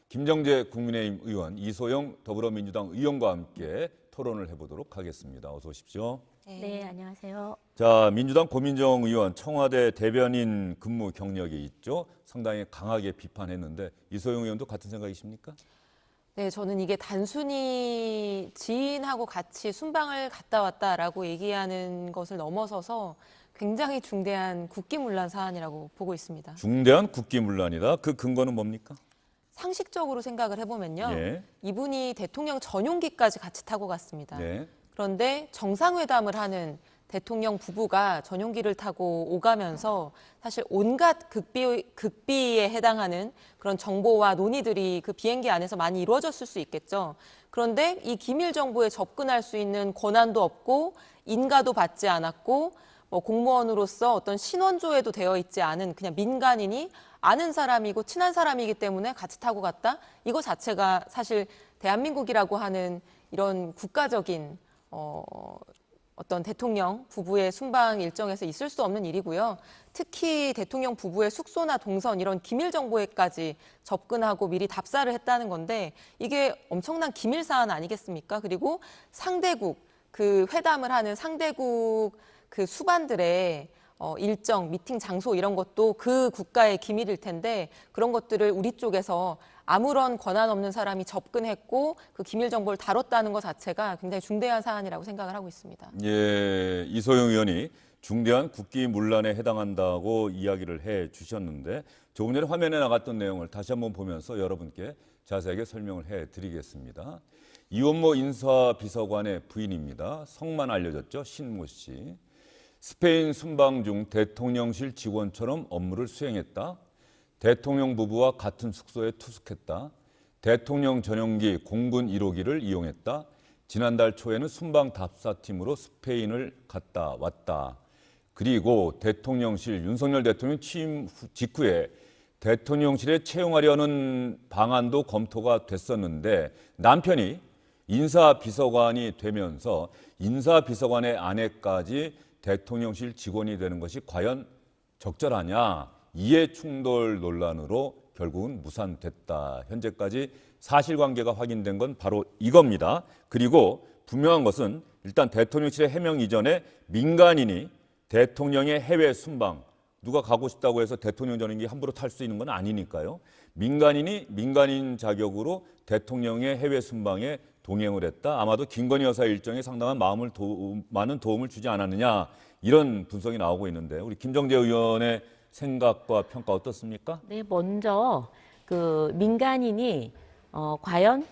김정재 국민의힘 의원, 이소영 더불어민주당 의원과 함께 토론을 해보도록 하겠습니다. 어서 오십시오. 네, 안녕하세요. 자, 민주당 고민정 의원 청와대 대변인 근무 경력이 있죠. 상당히 강하게 비판했는데 이소영 의원도 같은 생각이십니까? 네, 저는 이게 단순히 지인하고 같이 순방을 갔다 왔다라고 얘기하는 것을 넘어서서 굉장히 중대한 국기문란 사안이라고 보고 있습니다. 중대한 국기문란이다. 그 근거는 뭡니까? 상식적으로 생각을 해보면요. 예. 이분이 대통령 전용기까지 같이 타고 갔습니다. 예. 그런데 정상회담을 하는 대통령 부부가 전용기를 타고 오가면서 사실 온갖 극비에 해당하는 그런 정보와 논의들이 그 비행기 안에서 많이 이루어졌을 수 있겠죠. 그런데 이 기밀 정보에 접근할 수 있는 권한도 없고 인가도 받지 않았고 공무원으로서 어떤 신원조회도 되어 있지 않은 그냥 민간인이 아는 사람이고 친한 사람이기 때문에 같이 타고 갔다? 이거 자체가 사실 대한민국이라고 하는 이런 국가적인 어떤 대통령 부부의 순방 일정에서 있을 수 없는 일이고요. 특히 대통령 부부의 숙소나 동선 이런 기밀 정보에까지 접근하고 미리 답사를 했다는 건데 이게 엄청난 기밀 사안 아니겠습니까? 그리고 상대국, 그 회담을 하는 상대국 그 수반들의 일정, 미팅 장소 이런 것도 그 국가의 기밀일 텐데 그런 것들을 우리 쪽에서 아무런 권한 없는 사람이 접근했고 그 기밀 정보를 다뤘다는 것 자체가 굉장히 중대한 사안이라고 생각을 하고 있습니다. 예, 이소영 의원이 중대한 국기문란에 해당한다고 이야기를 해 주셨는데 조금 전에 화면에 나갔던 내용을 다시 한번 보면서 여러분께 자세하게 설명을 해 드리겠습니다. 이원모 인사비서관의 부인입니다. 성만 알려졌죠. 신모 씨. 스페인 순방 중 대통령실 직원처럼 업무를 수행했다. 대통령 부부와 같은 숙소에 투숙했다. 대통령 전용기 공군 1호기를 이용했다. 지난달 초에는 순방 답사팀으로 스페인을 갔다 왔다. 그리고 대통령실 윤석열 대통령 취임 직후에 대통령실에 채용하려는 방안도 검토가 됐었는데 남편이 인사비서관이 되면서 인사비서관의 아내까지 대통령실 직원이 되는 것이 과연 적절하냐? 이해충돌 논란으로 결국은 무산됐다. 현재까지 사실관계가 확인된 건 바로 이겁니다. 그리고 분명한 것은 일단 대통령실의 해명 이전에 민간인이 대통령의 해외 순방, 누가 가고 싶다고 해서 대통령 전용기 함부로 탈 수 있는 건 아니니까요. 민간인이 민간인 자격으로 대통령의 해외 순방에 동행을 했다. 아마도 김건희 여사 일정에 상당한 많은 도움을 주지 않았느냐 이런 분석이 나오고 있는데 우리 김정재 의원의 생각과 평가 어떻습니까? 네, 먼저 그 민간인이 과연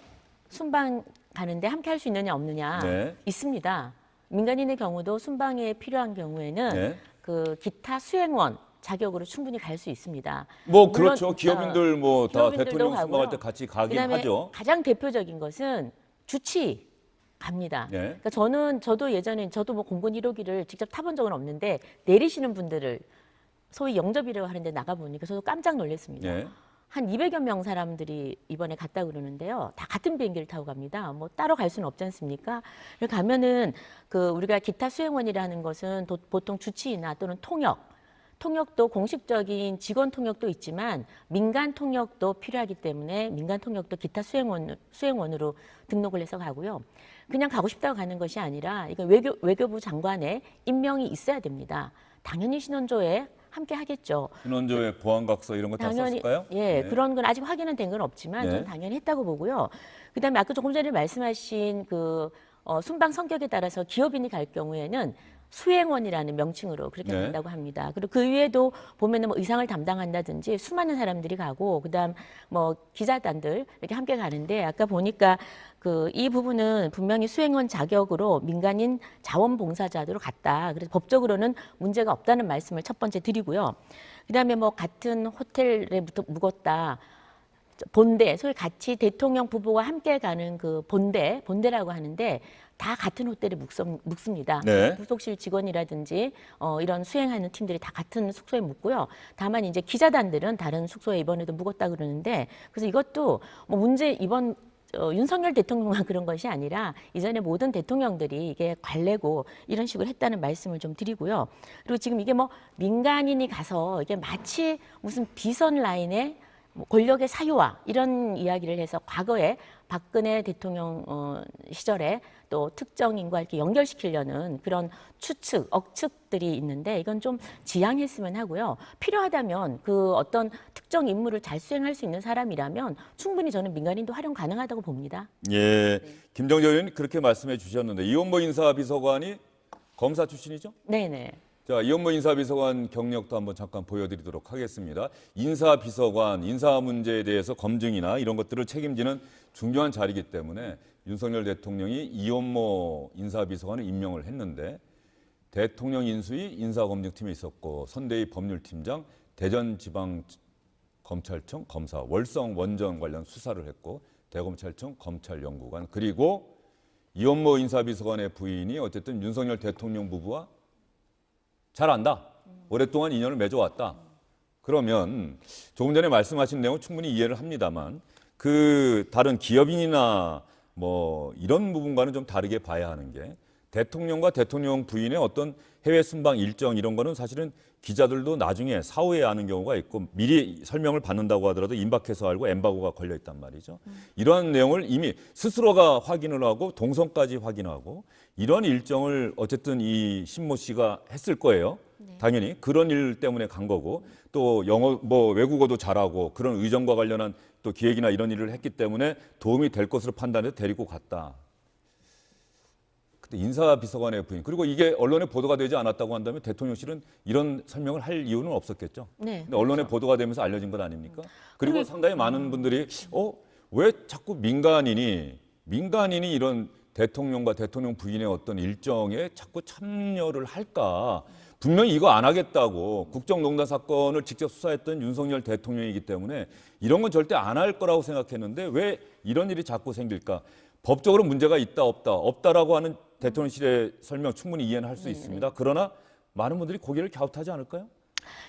순방 가는데 함께 할 수 있느냐 없느냐 네. 있습니다. 민간인의 경우도 순방에 필요한 경우에는 네. 그 기타 수행원 자격으로 충분히 갈 수 있습니다. 뭐 물론, 그렇죠. 기업인들 뭐 다 기업인들도 대통령 순방할 가고요. 때 같이 가긴 그다음에 하죠. 가장 대표적인 것은 주치 갑니다. 네. 그러니까 저도 예전에 저도 뭐 공군 1호기를 직접 타본 적은 없는데 내리시는 분들을 소위 영접이라고 하는데 나가 보니까 저도 깜짝 놀랐습니다. 네. 한 200여 명 사람들이 이번에 갔다 그러는데요. 다 같은 비행기를 타고 갑니다. 뭐 따로 갈 수는 없지 않습니까? 가면은 그 우리가 기타 수행원이라는 것은 보통 주치의나 또는 통역도 공식적인 직원 통역도 있지만 민간 통역도 필요하기 때문에 민간 통역도 기타 수행원으로 등록을 해서 가고요. 그냥 가고 싶다고 가는 것이 아니라 이건 외교부 장관의 임명이 있어야 됩니다. 당연히 신원조에 함께 하겠죠. 신원조회 보안각서 이런 거 다 썼을까요? 예, 네. 그런 건 아직 확인은 된 건 없지만 네. 저는 당연히 했다고 보고요. 그다음에 아까 조금 전에 말씀하신 그 순방 성격에 따라서 기업인이 갈 경우에는 수행원이라는 명칭으로 그렇게 네. 간다고 합니다. 그리고 그 외에도 보면은 뭐 의상을 담당한다든지 수많은 사람들이 가고 그다음 뭐 기자단들 이렇게 함께 가는데 아까 보니까 그 이 부분은 분명히 수행원 자격으로 민간인 자원봉사자로 갔다. 그래서 법적으로는 문제가 없다는 말씀을 첫 번째 드리고요. 그다음에 뭐 같은 호텔에 묵었다. 본대, 소위 같이 대통령 부부와 함께 가는 그 본대라고 하는데 다 같은 호텔에 묵습니다. 네. 부속실 직원이라든지 이런 수행하는 팀들이 다 같은 숙소에 묵고요. 다만 이제 기자단들은 다른 숙소에 이번에도 묵었다 그러는데 그래서 이것도 뭐 문제 이번 윤석열 대통령만 그런 것이 아니라 이전에 모든 대통령들이 이게 관례고 이런 식으로 했다는 말씀을 좀 드리고요. 그리고 지금 이게 뭐 민간인이 가서 이게 마치 무슨 비선 라인에 뭐 권력의 사유화 이런 이야기를 해서 과거에 박근혜 대통령 시절에 또 특정인과 이렇게 연결시키려는 그런 추측, 억측들이 있는데 이건 좀 지양했으면 하고요. 필요하다면 그 어떤 특정 임무를 잘 수행할 수 있는 사람이라면 충분히 저는 민간인도 활용 가능하다고 봅니다. 예, 김정재 의원이 그렇게 말씀해 주셨는데 이원모 인사비서관이 검사 출신이죠? 네네. 자, 이원모 인사비서관 경력도 한번 잠깐 보여드리도록 하겠습니다. 인사비서관, 인사 문제에 대해서 검증이나 이런 것들을 책임지는 중요한 자리이기 때문에 윤석열 대통령이 이원모 인사비서관을 임명을 했는데 대통령 인수위 인사검증팀에 있었고 선대위 법률팀장, 대전지방검찰청 검사, 월성 원전 관련 수사를 했고 대검찰청 검찰연구관 그리고 이원모 인사비서관의 부인이 어쨌든 윤석열 대통령 부부와 잘 안다. 오랫동안 인연을 맺어왔다. 그러면 조금 전에 말씀하신 내용 충분히 이해를 합니다만 그 다른 기업인이나 뭐 이런 부분과는 좀 다르게 봐야 하는 게 대통령과 대통령 부인의 어떤 해외 순방 일정 이런 거는 사실은 기자들도 나중에 사후에 아는 경우가 있고 미리 설명을 받는다고 하더라도 임박해서 알고 엠바고가 걸려 있단 말이죠. 이러한 내용을 이미 스스로가 확인을 하고 동선까지 확인하고 이런 일정을 어쨌든 이 신모 씨가 했을 거예요. 당연히 그런 일 때문에 간 거고 또 영어 뭐 외국어도 잘하고 그런 의정과 관련한 또 기획이나 이런 일을 했기 때문에 도움이 될 것으로 판단해서 데리고 갔다. 근데 인사비서관의 부인 그리고 이게 언론에 보도가 되지 않았다고 한다면 대통령실은 이런 설명을 할 이유는 없었겠죠. 네, 근데 언론에 보도가 되면서 알려진 것 아닙니까? 그리고 상당히 많은 분들이 왜 자꾸 민간인이 이런 대통령과 대통령 부인의 어떤 일정에 자꾸 참여를 할까? 분명히 이거 안 하겠다고 국정농단 사건을 직접 수사했던 윤석열 대통령이기 때문에 이런 건 절대 안 할 거라고 생각했는데 왜 이런 일이 자꾸 생길까? 법적으로 문제가 있다 없다라고 하는 대통령실의 설명 충분히 이해는 할 수 있습니다. 그러나 많은 분들이 고개를 갸웃하지 않을까요?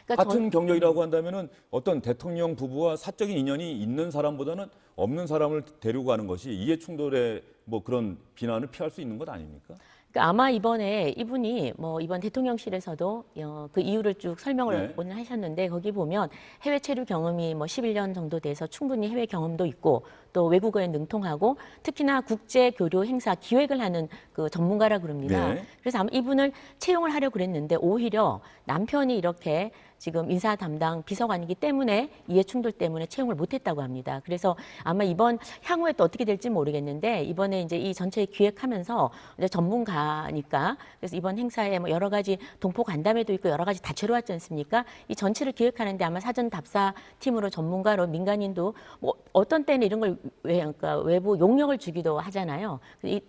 그러니까 같은 경력이라고 한다면은 어떤 대통령 부부와 사적인 인연이 있는 사람보다는 없는 사람을 데리고 가는 것이 이해 충돌의 뭐 그런 비난을 피할 수 있는 것 아닙니까? 그러니까 아마 이번에 이분이 뭐 이번 대통령실에서도 그 이유를 쭉 설명을 네. 오늘 하셨는데 거기 보면 해외 체류 경험이 뭐 11년 정도 돼서 충분히 해외 경험도 있고 또 외국어에 능통하고 특히나 국제 교류 행사 기획을 하는 그 전문가라 그럽니다. 네. 그래서 아마 이분을 채용을 하려고 그랬는데 오히려 남편이 이렇게 지금 인사 담당 비서관이기 때문에 이해 충돌 때문에 채용을 못했다고 합니다. 그래서 아마 이번 향후에 또 어떻게 될지 모르겠는데 이번에 이제 이 전체 기획하면서 이제 전문가니까 그래서 이번 행사에 뭐 여러 가지 동포 간담회도 있고 여러 가지 다채로 왔지 않습니까? 이 전체를 기획하는데 아마 사전 답사 팀으로 전문가로 민간인도 뭐 어떤 때는 이런 걸 그러니까 외부 용역을 주기도 하잖아요.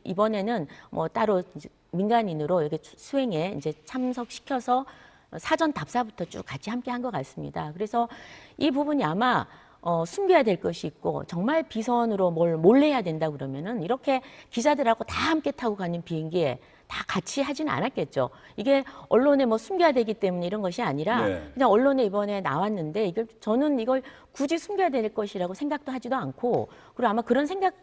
이번에는 뭐 따로 이제 민간인으로 이렇게 수행에 이제 참석시켜서 사전 답사부터 쭉 같이 함께 한 것 같습니다. 그래서 이 부분이 아마 숨겨야 될 것이 있고 정말 비선으로 뭘 몰래 해야 된다 그러면은 이렇게 기자들하고 다 함께 타고 가는 비행기에 다 같이 하지는 않았겠죠. 이게 언론에 뭐 숨겨야 되기 때문에 이런 것이 아니라 네. 그냥 언론에 이번에 나왔는데 저는 이걸 굳이 숨겨야 될 것이라고 생각도 하지도 않고 그리고 아마 그런 생각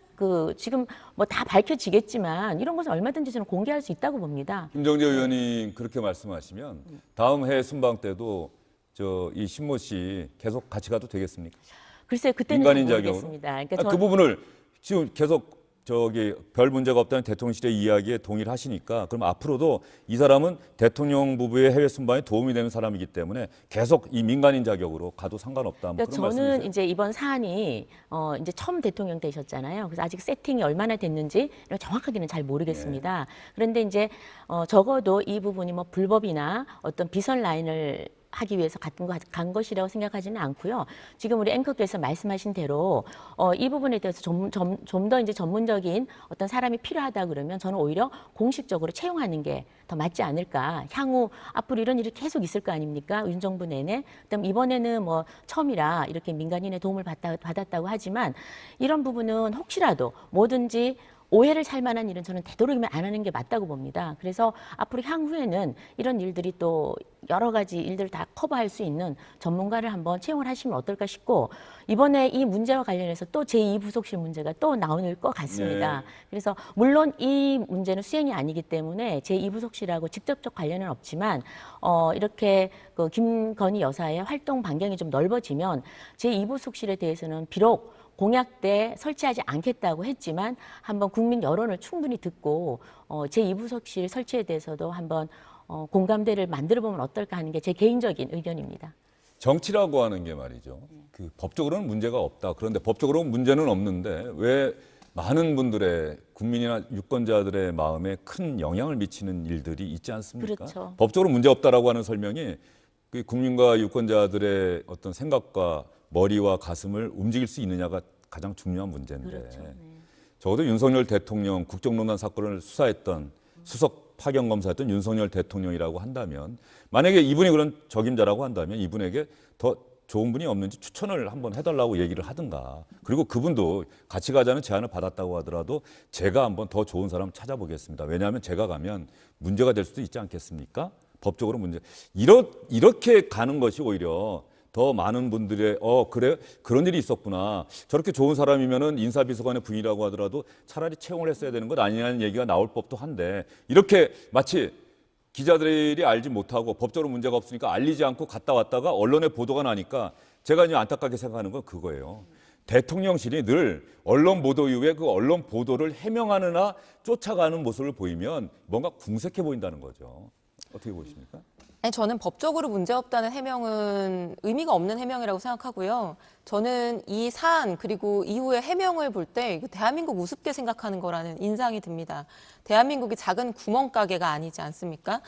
지금 뭐 다 밝혀지겠지만 이런 것은 얼마든지 저는 공개할 수 있다고 봅니다. 김정재 의원이 그렇게 말씀하시면 다음 해 순방 때도 이 신모 씨 계속 같이 가도 되겠습니까? 글쎄요, 그때는 민간인 잘 자격으로? 모르겠습니다. 그러니까 그 부분을 지금 계속 별 문제가 없다는 대통령실의 이야기에 동의를 하시니까 그럼 앞으로도 이 사람은 대통령 부부의 해외 순방에 도움이 되는 사람이기 때문에 계속 이 민간인 자격으로 가도 상관없다. 뭐 그러니까 그런 저는 말씀이세요? 이제 이번 사안이 이제 처음 대통령 되셨잖아요. 그래서 아직 세팅이 얼마나 됐는지 정확하게는 잘 모르겠습니다. 그런데 이제 적어도 이 부분이 뭐 불법이나 어떤 비선 라인을 하기 위해서 간 것이라고 생각하지는 않고요. 지금 우리 앵커께서 말씀하신 대로 이 부분에 대해서 좀 더 이제 전문적인 어떤 사람이 필요하다 그러면 저는 오히려 공식적으로 채용하는 게 더 맞지 않을까. 향후 앞으로 이런 일이 계속 있을 거 아닙니까? 윤 정부 내내. 그다음 이번에는 뭐 처음이라 이렇게 민간인의 도움을 받았다고 하지만 이런 부분은 혹시라도 뭐든지 오해를 살 만한 일은 저는 되도록이면 안 하는 게 맞다고 봅니다. 그래서 앞으로 향후에는 이런 일들이 또 여러 가지 일들을 다 커버할 수 있는 전문가를 한번 채용을 하시면 어떨까 싶고, 이번에 이 문제와 관련해서 또 제2부속실 문제가 또 나올 것 같습니다. 네. 그래서 물론 이 문제는 수행이 아니기 때문에 제2부속실하고 직접적 관련은 없지만 이렇게 그 김건희 여사의 활동 반경이 좀 넓어지면 제2부속실에 대해서는 비록 공약 때 설치하지 않겠다고 했지만 한번 국민 여론을 충분히 듣고 제2부속실 설치에 대해서도 한번 공감대를 만들어 보면 어떨까 하는 게 제 개인적인 의견입니다. 정치라고 하는 게 말이죠. 그 법적으로는 문제가 없다. 그런데 법적으로는 문제는 없는데 왜 많은 분들의 국민이나 유권자들의 마음에 큰 영향을 미치는 일들이 있지 않습니까? 그렇죠. 법적으로 문제 없다라고 하는 설명이 그 국민과 유권자들의 어떤 생각과 머리와 가슴을 움직일 수 있느냐가 가장 중요한 문제인데 그렇죠. 네. 적어도 윤석열 대통령 국정농단 사건을 수사했던 수석 파견검사였던 윤석열 대통령이라고 한다면 만약에 이분이 그런 적임자라고 한다면 이분에게 더 좋은 분이 없는지 추천을 한번 해달라고 얘기를 하든가 그리고 그분도 같이 가자는 제안을 받았다고 하더라도 제가 한번 더 좋은 사람 찾아보겠습니다. 왜냐하면 제가 가면 문제가 될 수도 있지 않겠습니까? 법적으로 문제. 이렇게 가는 것이 오히려 더 많은 분들의 그래 그런 일이 있었구나. 저렇게 좋은 사람이면은 인사비서관의 부인이라고 하더라도 차라리 채용을 했어야 되는 것 아니냐는 얘기가 나올 법도 한데 이렇게 마치 기자들이 알지 못하고 법적으로 문제가 없으니까 알리지 않고 갔다 왔다가 언론에 보도가 나니까 제가 이제 안타깝게 생각하는 건 그거예요. 대통령실이 늘 언론 보도 이후에 그 언론 보도를 해명하느나 쫓아가는 모습을 보이면 뭔가 궁색해 보인다는 거죠. 어떻게 보십니까? 아니, 저는 법적으로 문제없다는 해명은 의미가 없는 해명이라고 생각하고요. 저는 이 사안 그리고 이후의 해명을 볼 때 대한민국 우습게 생각하는 거라는 인상이 듭니다. 대한민국이 작은 구멍가게가 아니지 않습니까?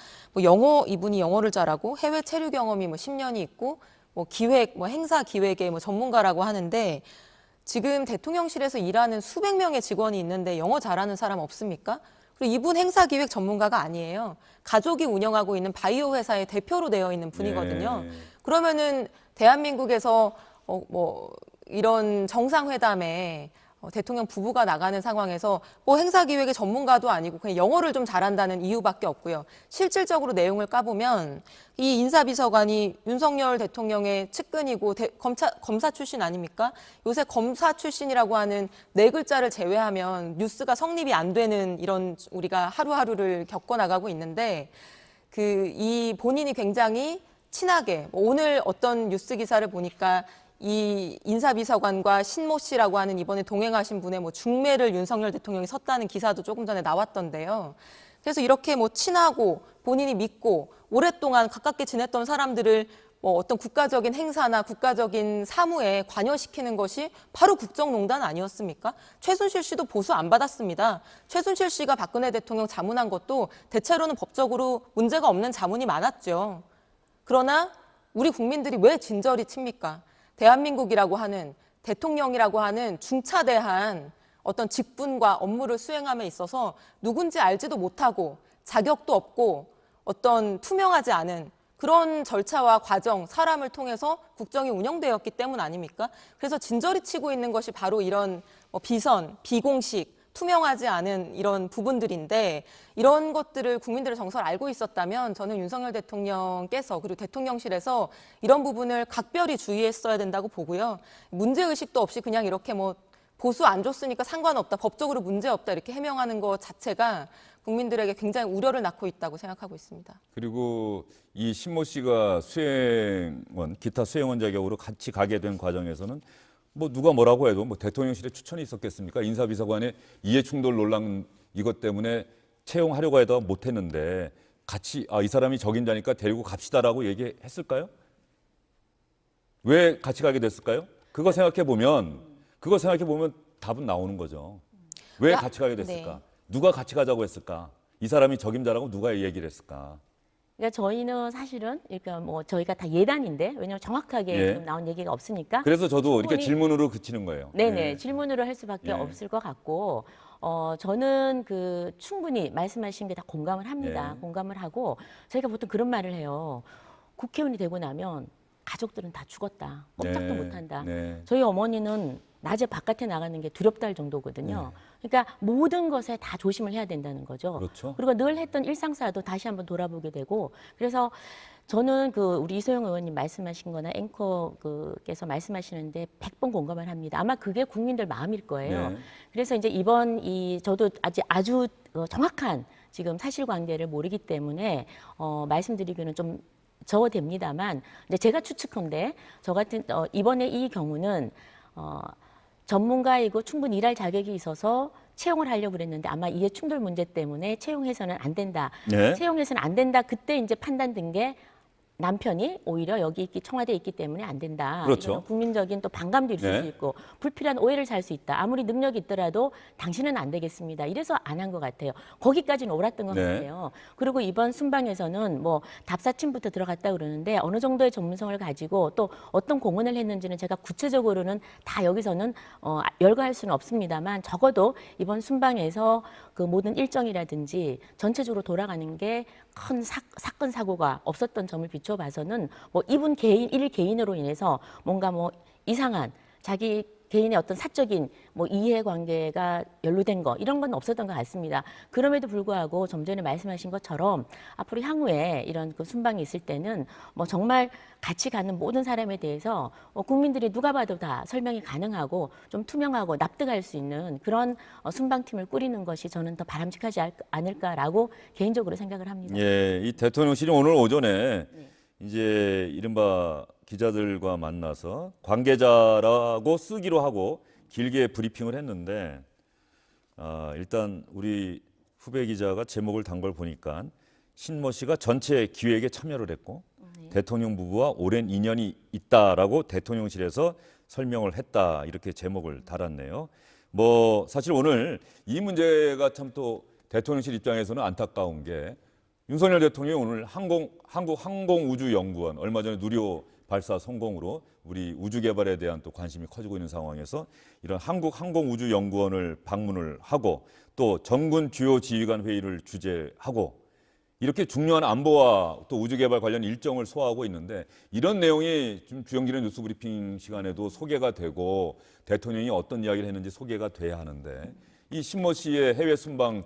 이분이 영어를 잘하고 해외 체류 경험이 10년이 있고 기획, 행사 기획의 전문가라고 하는데 지금 대통령실에서 일하는 수백 명의 직원이 있는데 영어 잘하는 사람 없습니까? 그리고 이분 행사 기획 전문가가 아니에요. 가족이 운영하고 있는 바이오 회사의 대표로 되어 있는 분이거든요. 네. 그러면은 대한민국에서 이런 정상회담에 대통령 부부가 나가는 상황에서 행사 기획의 전문가도 아니고 그냥 영어를 좀 잘한다는 이유밖에 없고요. 실질적으로 내용을 까보면 이 인사비서관이 윤석열 대통령의 측근이고 검사 출신 아닙니까? 요새 검사 출신이라고 하는 네 글자를 제외하면 뉴스가 성립이 안 되는 이런 우리가 하루하루를 겪어나가고 있는데 이 본인이 굉장히 친하게 오늘 어떤 뉴스 기사를 보니까 이 인사비서관과 신모 씨라고 하는 이번에 동행하신 분의 중매를 윤석열 대통령이 섰다는 기사도 조금 전에 나왔던데요. 그래서 이렇게 친하고 본인이 믿고 오랫동안 가깝게 지냈던 사람들을 어떤 국가적인 행사나 국가적인 사무에 관여시키는 것이 바로 국정농단 아니었습니까? 최순실 씨도 보수 안 받았습니다. 최순실 씨가 박근혜 대통령 자문한 것도 대체로는 법적으로 문제가 없는 자문이 많았죠. 그러나 우리 국민들이 왜 진저리 칩니까? 대한민국이라고 하는 대통령이라고 하는 중차대한 어떤 직분과 업무를 수행함에 있어서 누군지 알지도 못하고 자격도 없고 어떤 투명하지 않은 그런 절차와 과정, 사람을 통해서 국정이 운영되었기 때문 아닙니까? 그래서 진저리 치고 있는 것이 바로 이런 비선, 비공식, 투명하지 않은 이런 부분들인데 이런 것들을 국민들의 정서를 알고 있었다면 저는 윤석열 대통령께서 그리고 대통령실에서 이런 부분을 각별히 주의했어야 된다고 보고요. 문제의식도 없이 그냥 이렇게 보수 안 줬으니까 상관없다, 법적으로 문제없다 이렇게 해명하는 것 자체가 국민들에게 굉장히 우려를 낳고 있다고 생각하고 있습니다. 그리고 이 신모 씨가 기타 수행원 자격으로 같이 가게 된 과정에서는 누가 뭐라고 해도 대통령실에 추천이 있었겠습니까? 인사비서관의 이해충돌 논란 이것 때문에 채용하려고 해도 못했는데 같이 이 사람이 적임자니까 데리고 갑시다라고 얘기했을까요? 왜 같이 가게 됐을까요? 그거 생각해 보면 답은 나오는 거죠. 왜 같이 가게 됐을까? 네. 누가 같이 가자고 했을까? 이 사람이 적임자라고 누가 얘기를 했을까? 그러니까 저희는 사실은 저희가 다 예단인데 왜냐하면 정확하게 예. 지금 나온 얘기가 없으니까. 그래서 저도 이렇게 충분히- 질문으로 그치는 거예요. 네네 예. 질문으로 할 수밖에 예. 없을 것 같고 저는 충분히 말씀하신 게 다 공감을 합니다. 예. 공감을 하고 저희가 보통 그런 말을 해요. 국회의원이 되고 나면 가족들은 다 죽었다. 꼼짝도 네. 못한다. 네. 저희 어머니는 낮에 바깥에 나가는 게 두렵다 할 정도거든요. 그러니까 모든 것에 다 조심을 해야 된다는 거죠. 그렇죠. 그리고 늘 했던 일상사도 다시 한번 돌아보게 되고 그래서 저는 그 우리 이소영 의원님 말씀하신 거나 앵커께서 말씀하시는데 100번 공감을 합니다. 아마 그게 국민들 마음일 거예요. 네. 그래서 이제 이번 저도 아주 정확한 지금 사실관계를 모르기 때문에 말씀드리기는 좀 저어됩니다만 근데 제가 추측컨대 저 같은 이번에 이 경우는 전문가이고 충분히 일할 자격이 있어서 채용을 하려고 그랬는데 아마 이해 충돌 문제 때문에 채용해서는 안 된다. 네. 채용해서는 안 된다. 그때 이제 판단된 게 남편이 오히려 여기 청와대에 있기 때문에 안 된다. 그렇죠. 이거는 국민적인 또 반감도 있을 네. 수 있고 불필요한 오해를 살 수 있다. 아무리 능력이 있더라도 당신은 안 되겠습니다. 이래서 안 한 것 같아요. 거기까지는 옳았던 것 네. 같아요. 그리고 이번 순방에서는 뭐 답사침부터 들어갔다 그러는데 어느 정도의 전문성을 가지고 또 어떤 공헌을 했는지는 제가 구체적으로는 다 여기서는 열거할 수는 없습니다만 적어도 이번 순방에서 그 모든 일정이라든지 전체적으로 돌아가는 게 큰 사건 사고가 없었던 점을 비춰봐서는 뭐 이분 일 개인으로 인해서 뭔가 뭐 이상한 자기 개인의 어떤 사적인 뭐 이해관계가 연루된 거 이런 건 없었던 것 같습니다. 그럼에도 불구하고 좀 전에 말씀하신 것처럼 앞으로 향후에 이런 그 순방이 있을 때는 뭐 정말 같이 가는 모든 사람에 대해서 국민들이 누가 봐도 다 설명이 가능하고 좀 투명하고 납득할 수 있는 그런 순방팀을 꾸리는 것이 저는 더 바람직하지 않을까라고 개인적으로 생각을 합니다. 예, 이 대통령실이 오늘 오전에 이제 이른바 기자들과 만나서 관계자라고 쓰기로 하고 길게 브리핑을 했는데 일단 우리 후배 기자가 제목을 단 걸 보니까 신모 씨가 전체 기획에 참여를 했고 대통령 부부와 오랜 인연이 있다라고 대통령실에서 설명을 했다 이렇게 제목을 달았네요. 뭐 사실 오늘 이 문제가 참 또 대통령실 입장에서는 안타까운 게 윤석열 대통령이 오늘 한국항공우주연구원 얼마 전에 누리호 발사 성공으로 우리 우주 개발에 대한 또 관심이 커지고 있는 상황에서 이런 한국항공우주연구원을 방문을 하고 또 정군 주요 지휘관 회의를 주재하고 이렇게 중요한 안보와 또 우주 개발 관련 일정을 소화하고 있는데 이런 내용이 좀 주영진의 뉴스 브리핑 시간에도 소개가 되고 대통령이 어떤 이야기를 했는지 소개가 돼야 하는데 이 신모 씨의 해외 순방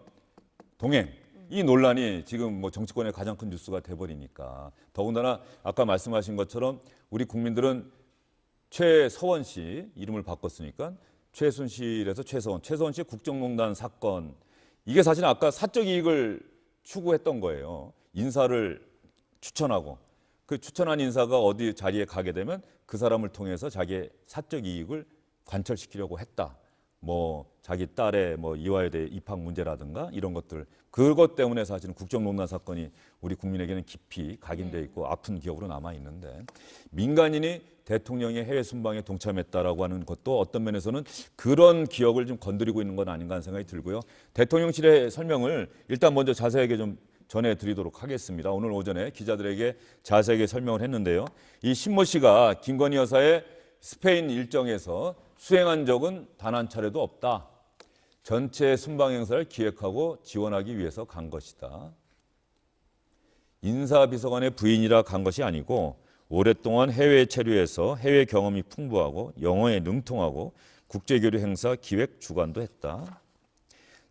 동행 이 논란이 지금 뭐 정치권의 가장 큰 뉴스가 돼버리니까 더군다나 아까 말씀하신 것처럼 우리 국민들은 최서원 씨 이름을 바꿨으니까 최순실에서 최서원 씨 국정농단 사건 이게 사실 아까 사적 이익을 추구했던 거예요. 인사를 추천하고 그 추천한 인사가 어디 자리에 가게 되면 그 사람을 통해서 자기의 사적 이익을 관철시키려고 했다. 뭐 자기 딸의 뭐 이화여대 입학 문제라든가 이런 것들 그것 때문에 사실은 국정농단 사건이 우리 국민에게는 깊이 각인돼 있고 아픈 기억으로 남아 있는데 민간인이 대통령의 해외 순방에 동참했다라고 하는 것도 어떤 면에서는 그런 기억을 좀 건드리고 있는 건 아닌가 하는 생각이 들고요. 대통령실의 설명을 일단 먼저 자세하게 좀 전해드리도록 하겠습니다. 오늘 오전에 기자들에게 자세하게 설명을 했는데요. 이 신모 씨가 김건희 여사의 스페인 일정에서 수행한 적은 단 한 차례도 없다. 전체 순방 행사를 기획하고 지원하기 위해서 간 것이다. 인사비서관의 부인이라 간 것이 아니고 오랫동안 해외에 체류해서 해외 경험이 풍부하고 영어에 능통하고 국제교류 행사 기획 주관도 했다.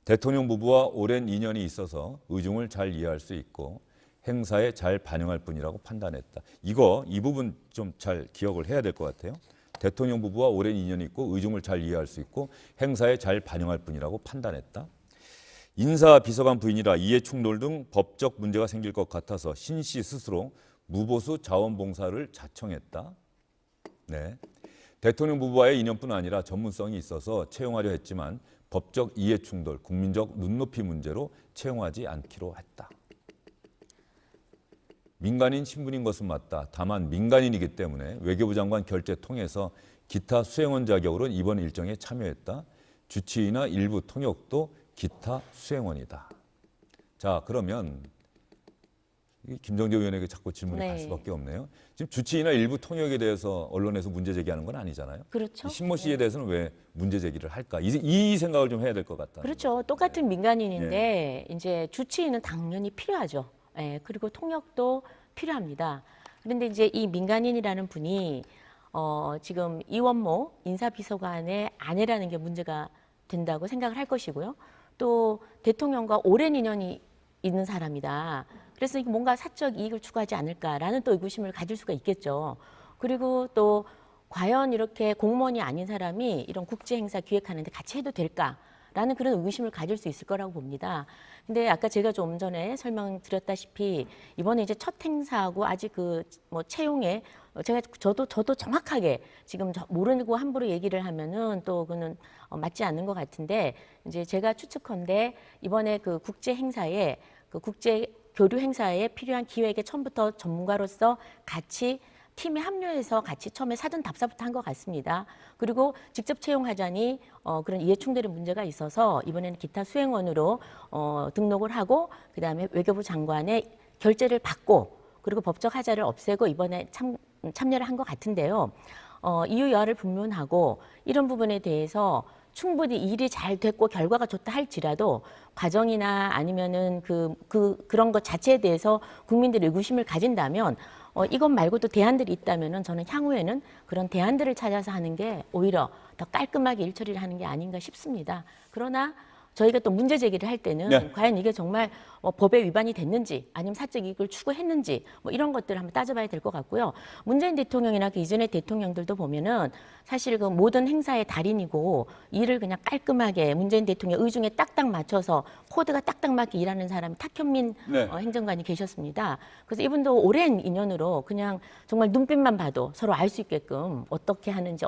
대통령 부부와 오랜 인연이 있어서 의중을 잘 이해할 수 있고 행사에 잘 반영할 뿐이라고 판단했다. 이 부분 좀 잘 기억을 해야 될 것 같아요. 대통령 부부와 오랜 인연이 있고 의중을 잘 이해할 수 있고 행사에 잘 반영할 뿐이라고 판단했다. 인사 비서관 부인이라 이해 충돌 등 법적 문제가 생길 것 같아서 신 씨 스스로 무보수 자원봉사를 자청했다. 네. 대통령 부부와의 인연뿐 아니라 전문성이 있어서 채용하려 했지만 법적 이해 충돌, 국민적 눈높이 문제로 채용하지 않기로 했다. 민간인 신분인 것은 맞다. 다만 민간인이기 때문에 외교부 장관 결재 통해서 기타 수행원 자격으로 이번 일정에 참여했다. 주치의나 일부 통역도 기타 수행원이다. 자, 그러면 김정재 의원에게 자꾸 질문이 갈 수밖에 없네요. 지금 주치의나 일부 통역에 대해서 언론에서 문제 제기하는 건 아니잖아요. 그렇죠. 신모 씨에 대해서는 왜 문제 제기를 할까? 이 생각을 좀 해야 될 것 같다. 그렇죠. 똑같은 민간인인데 이제 주치의는 당연히 필요하죠. 예, 그리고 통역도 필요합니다. 그런데 이제 이 민간인이라는 분이 지금 이원모 인사비서관의 아내라는 게 문제가 된다고 생각을 할 것이고요. 또 대통령과 오랜 인연이 있는 사람이다. 그래서 이게 뭔가 사적 이익을 추구하지 않을까라는 또 의구심을 가질 수가 있겠죠. 그리고 또 과연 이렇게 공무원이 아닌 사람이 이런 국제 행사 기획하는데 같이 해도 될까라는 그런 의구심을 가질 수 있을 거라고 봅니다. 근데 아까 제가 좀 전에 설명드렸다시피 이번에 이제 첫 행사하고 아직 그 뭐 채용에 저도 정확하게 지금 모르고 함부로 얘기를 하면은 또 그는 맞지 않는 것 같은데 이제 제가 추측컨대 이번에 그 국제 행사에 그 국제 교류 행사에 필요한 기획에 처음부터 전문가로서 같이 팀에 합류해서 같이 처음에 사전 답사부터 한 것 같습니다. 그리고 직접 채용하자니 그런 이해충돌의 문제가 있어서 이번에는 기타 수행원으로 등록을 하고 그다음에 외교부 장관의 결재를 받고 그리고 법적 하자를 없애고 이번에 참여를 한 것 같은데요. 이유 여하를 분문하고 이런 부분에 대해서 충분히 일이 잘 됐고 결과가 좋다 할지라도 과정이나 아니면은 그런 것 자체에 대해서 국민들이 의구심을 가진다면 이것 말고도 대안들이 있다면은 저는 향후에는 그런 대안들을 찾아서 하는 게 오히려 더 깔끔하게 일 처리를 하는 게 아닌가 싶습니다. 그러나 저희가 또 문제 제기를 할 때는 네. 과연 이게 정말 법에 위반이 됐는지 아니면 사적 이익을 추구했는지 뭐 이런 것들을 한번 따져봐야 될 것 같고요. 문재인 대통령이나 그 이전의 대통령들도 보면은 사실 그 모든 행사의 달인이고 일을 그냥 깔끔하게 문재인 대통령 의중에 딱딱 맞춰서 코드가 딱딱 맞게 일하는 사람이 탁현민 네. 행정관이 계셨습니다. 그래서 이분도 오랜 인연으로 그냥 정말 눈빛만 봐도 서로 알 수 있게끔 어떻게 하는지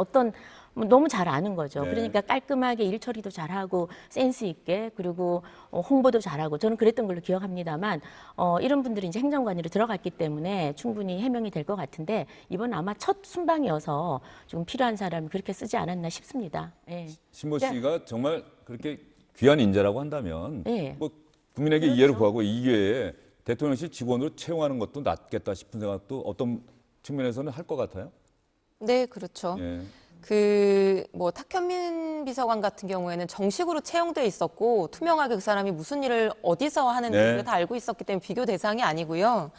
너무 잘 아는 거죠. 네. 그러니까 깔끔하게 일 처리도 잘하고 센스 있게 그리고 홍보도 잘하고 저는 그랬던 걸로 기억합니다만 이런 분들이 이제 행정관으로 들어갔기 때문에 충분히 해명이 될 것 같은데 이번 아마 첫 순방이어서 좀 필요한 사람이 그렇게 쓰지 않았나 싶습니다. 예. 신모 씨가 정말 그렇게 귀한 인재라고 한다면 네. 뭐 국민에게 그렇죠. 이해를 구하고 이 기회에 대통령실 직원으로 채용하는 것도 낫겠다 싶은 생각도 어떤 측면에서는 할 것 같아요. 네, 그렇죠. 예. 뭐 탁현민 비서관 같은 경우에는 정식으로 채용돼 있었고 투명하게 그 사람이 무슨 일을 어디서 하는지를 네. 다 알고 있었기 때문에 비교 대상이 아니고요.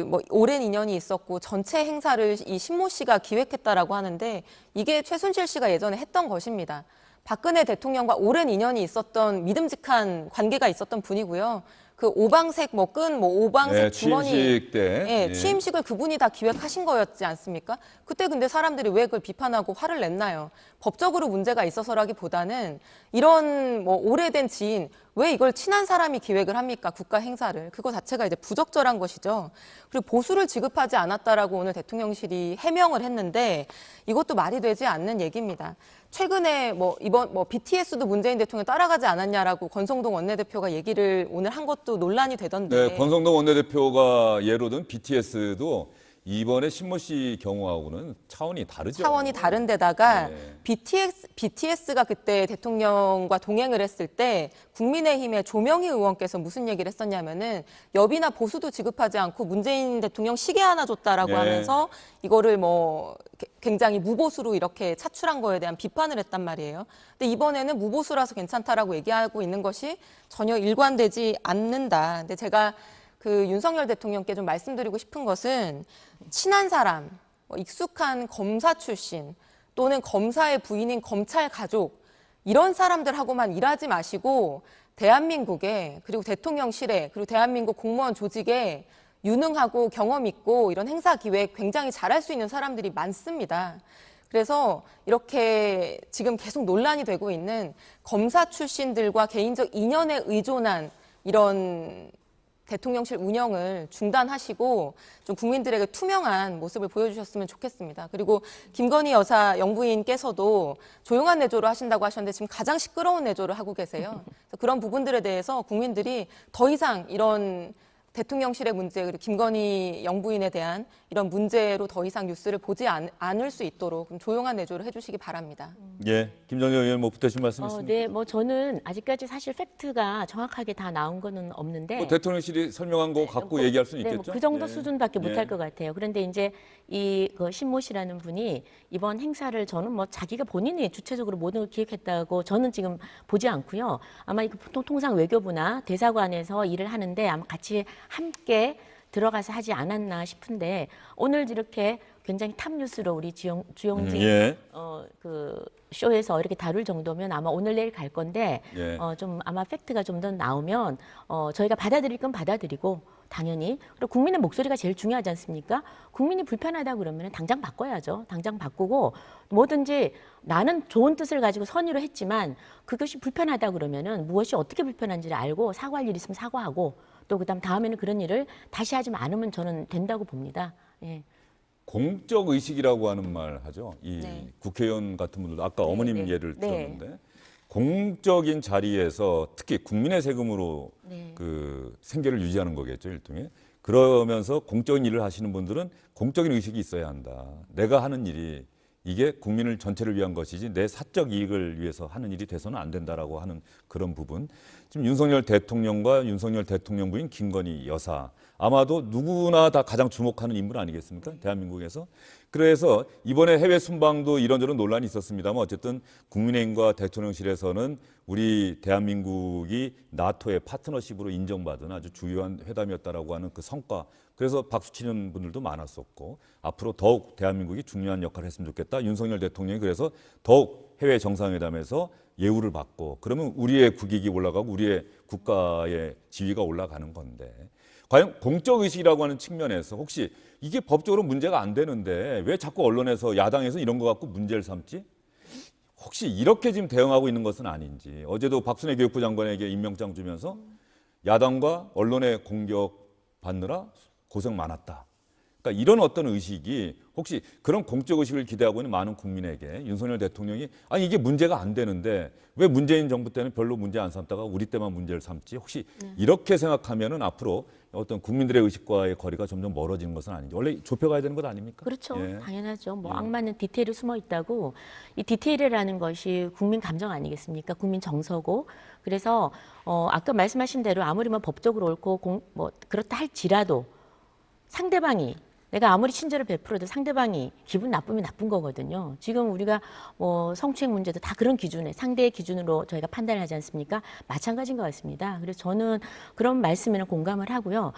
뭐 오랜 인연이 있었고 전체 행사를 이 신모 씨가 기획했다라고 하는데 이게 최순실 씨가 예전에 했던 것입니다. 박근혜 대통령과 오랜 인연이 있었던 믿음직한 관계가 있었던 분이고요. 그 오방색 오방색 네, 주머니 취임식 때. 예, 예. 취임식을 그분이 다 기획하신 거였지 않습니까? 그때 근데 사람들이 왜 그걸 비판하고 화를 냈나요? 법적으로 문제가 있어서라기보다는 이런 뭐 오래된 지인 왜 이걸 친한 사람이 기획을 합니까? 국가 행사를. 그거 자체가 이제 부적절한 것이죠. 그리고 보수를 지급하지 않았다라고 오늘 대통령실이 해명을 했는데 이것도 말이 되지 않는 얘기입니다. 최근에 이번 BTS도 문재인 대통령 따라가지 않았냐라고 권성동 원내대표가 얘기를 오늘 한 것도 논란이 되던데. 네, 권성동 원내대표가 예로 든 BTS도 이번에 신모 씨 경우하고는 차원이 다르죠. 차원이 다른 데다가 네. BTS가 그때 대통령과 동행을 했을 때 국민의힘의 조명희 의원께서 무슨 얘기를 했었냐면은 여비나 보수도 지급하지 않고 문재인 대통령 시계 하나 줬다라고 네. 하면서 이거를 굉장히 무보수로 이렇게 차출한 거에 대한 비판을 했단 말이에요. 근데 이번에는 무보수라서 괜찮다라고 얘기하고 있는 것이 전혀 일관되지 않는다. 근데 제가 그 윤석열 대통령께 좀 말씀드리고 싶은 것은 친한 사람, 익숙한 검사 출신 또는 검사의 부인인 검찰 가족 이런 사람들하고만 일하지 마시고 대한민국에 그리고 대통령실에 그리고 대한민국 공무원 조직에 유능하고 경험 있고 이런 행사 기획 굉장히 잘할 수 있는 사람들이 많습니다. 그래서 이렇게 지금 계속 논란이 되고 있는 검사 출신들과 개인적 인연에 의존한 이런 대통령실 운영을 중단하시고 좀 국민들에게 투명한 모습을 보여주셨으면 좋겠습니다. 그리고 김건희 여사 영부인께서도 조용한 내조를 하신다고 하셨는데 지금 가장 시끄러운 내조를 하고 계세요. 그래서 그런 부분들에 대해서 국민들이 더 이상 이런 대통령실의 문제 그리고 김건희 영부인에 대한 이런 문제로 더 이상 뉴스를 보지 않을 수 있도록 좀 조용한 내조를 해주시기 바랍니다. 예, 김정일 의원 뭐 붙으신 말씀 있습니까? 네, 저는 아직까지 사실 팩트가 정확하게 다 나온 거는 없는데 뭐 대통령실이 설명한 거 갖고 얘기할 수는 네, 있겠죠. 그 정도 예. 수준밖에 예. 못할 것 같아요. 그런데 이제 그 신모 씨라는 분이 이번 행사를 저는 자기가 본인이 주체적으로 모든 걸 기획했다고 저는 지금 보지 않고요. 아마 이거 보통 통상 외교부나 대사관에서 일을 하는데 아마 같이 함께 들어가서 하지 않았나 싶은데 오늘 이렇게 굉장히 탑 뉴스로 우리 주영진 예. 그 쇼에서 이렇게 다룰 정도면 아마 오늘 내일 갈 건데 예. 좀 아마 팩트가 좀 더 나오면 저희가 받아들일 건 받아들이고 당연히 그리고 국민의 목소리가 제일 중요하지 않습니까? 국민이 불편하다 그러면 당장 바꿔야죠. 당장 바꾸고 뭐든지 나는 좋은 뜻을 가지고 선의로 했지만 그것이 불편하다 그러면은 무엇이 어떻게 불편한지를 알고 사과할 일 있으면 사과하고 또 그다음 다음에는 그런 일을 다시 하지 않으면 저는 된다고 봅니다. 예. 공적 의식이라고 하는 말 하죠. 이 네. 국회의원 같은 분들도 아까 네, 어머님 네. 예를 네. 들었는데 공적인 자리에서 특히 국민의 세금으로 네. 그 생계를 유지하는 거겠죠, 일종의. 그러면서 공적인 일을 하시는 분들은 공적인 의식이 있어야 한다. 내가 하는 일이 이게 국민을 전체를 위한 것이지 내 사적 이익을 위해서 하는 일이 돼서는 안 된다라고 하는 그런 부분. 지금 윤석열 대통령과 윤석열 대통령 부인 김건희 여사 아마도 누구나 다 가장 주목하는 인물 아니겠습니까? 대한민국에서. 그래서 이번에 해외 순방도 이런저런 논란이 있었습니다만 어쨌든 국민의힘과 대통령실에서는 우리 대한민국이 나토의 파트너십으로 인정받은 아주 중요한 회담이었다라고 하는 그 성과. 그래서 박수 치는 분들도 많았었고 앞으로 더욱 대한민국이 중요한 역할을 했으면 좋겠다. 윤석열 대통령이 그래서 더욱 해외 정상회담에서 예우를 받고 그러면 우리의 국익이 올라가고 우리의 국가의 지위가 올라가는 건데 과연 공적 의식이라고 하는 측면에서 혹시 이게 법적으로 문제가 안 되는데 왜 자꾸 언론에서 야당에서 이런 거 갖고 문제를 삼지? 혹시 이렇게 지금 대응하고 있는 것은 아닌지. 어제도 박순애 교육부 장관에게 임명장 주면서 야당과 언론의 공격 받느라 고생 많았다. 그러니까 이런 어떤 의식이 혹시 그런 공적 의식을 기대하고 있는 많은 국민에게 윤석열 대통령이 아니 이게 문제가 안 되는데 왜 문재인 정부 때는 별로 문제 안 삼다가 우리 때만 문제를 삼지? 혹시 이렇게 생각하면은 앞으로 어떤 국민들의 의식과의 거리가 점점 멀어지는 것은 아닌지. 원래 좁혀가야 되는 것 아닙니까? 그렇죠. 예. 당연하죠. 뭐 예. 악마는 디테일이 숨어 있다고 이 디테일이라는 것이 국민 감정 아니겠습니까? 국민 정서고 그래서 아까 말씀하신 대로 아무리 뭐 법적으로 옳고 뭐 그렇다 할지라도 상대방이 내가 아무리 친절을 베풀어도 상대방이 기분 나쁘면 나쁜 거거든요. 지금 우리가 뭐 성추행 문제도 다 그런 기준에 상대의 기준으로 저희가 판단을 하지 않습니까? 마찬가지인 것 같습니다. 그래서 저는 그런 말씀에는 공감을 하고요.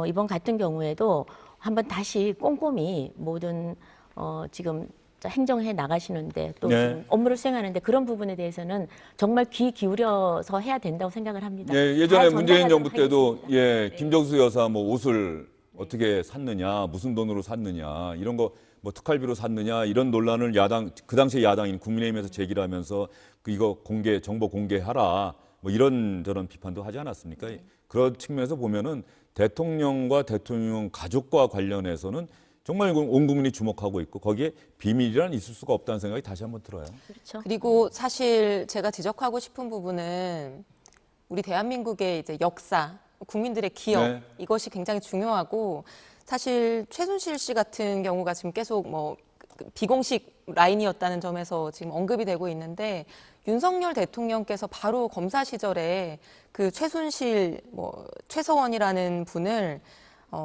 이번 같은 경우에도 한번 다시 꼼꼼히 모든 지금 행정해 나가시는데 또 네. 지금 업무를 수행하는데 그런 부분에 대해서는 정말 귀 기울여서 해야 된다고 생각을 합니다. 예, 예전에 잘 문재인 전달하도록 정부 때도 하겠습니다. 예, 김정수 여사 뭐 옷을 어떻게 샀느냐, 무슨 돈으로 샀느냐, 이런 거 뭐 특활비로 샀느냐 이런 논란을 야당 그 당시에 야당인 국민의힘에서 제기를 하면서 이거 정보 공개하라 뭐 이런 저런 비판도 하지 않았습니까? 그런 측면에서 보면은 대통령과 대통령 가족과 관련해서는 정말 온 국민이 주목하고 있고 거기에 비밀이란 있을 수가 없다는 생각이 다시 한번 들어요. 그렇죠. 그리고 사실 제가 지적하고 싶은 부분은 우리 대한민국의 이제 역사, 국민들의 기억 네. 이것이 굉장히 중요하고 사실 최순실 씨 같은 경우가 지금 계속 뭐 비공식 라인이었다는 점에서 지금 언급이 되고 있는데 윤석열 대통령께서 바로 검사 시절에 그 최순실 최서원이라는 분을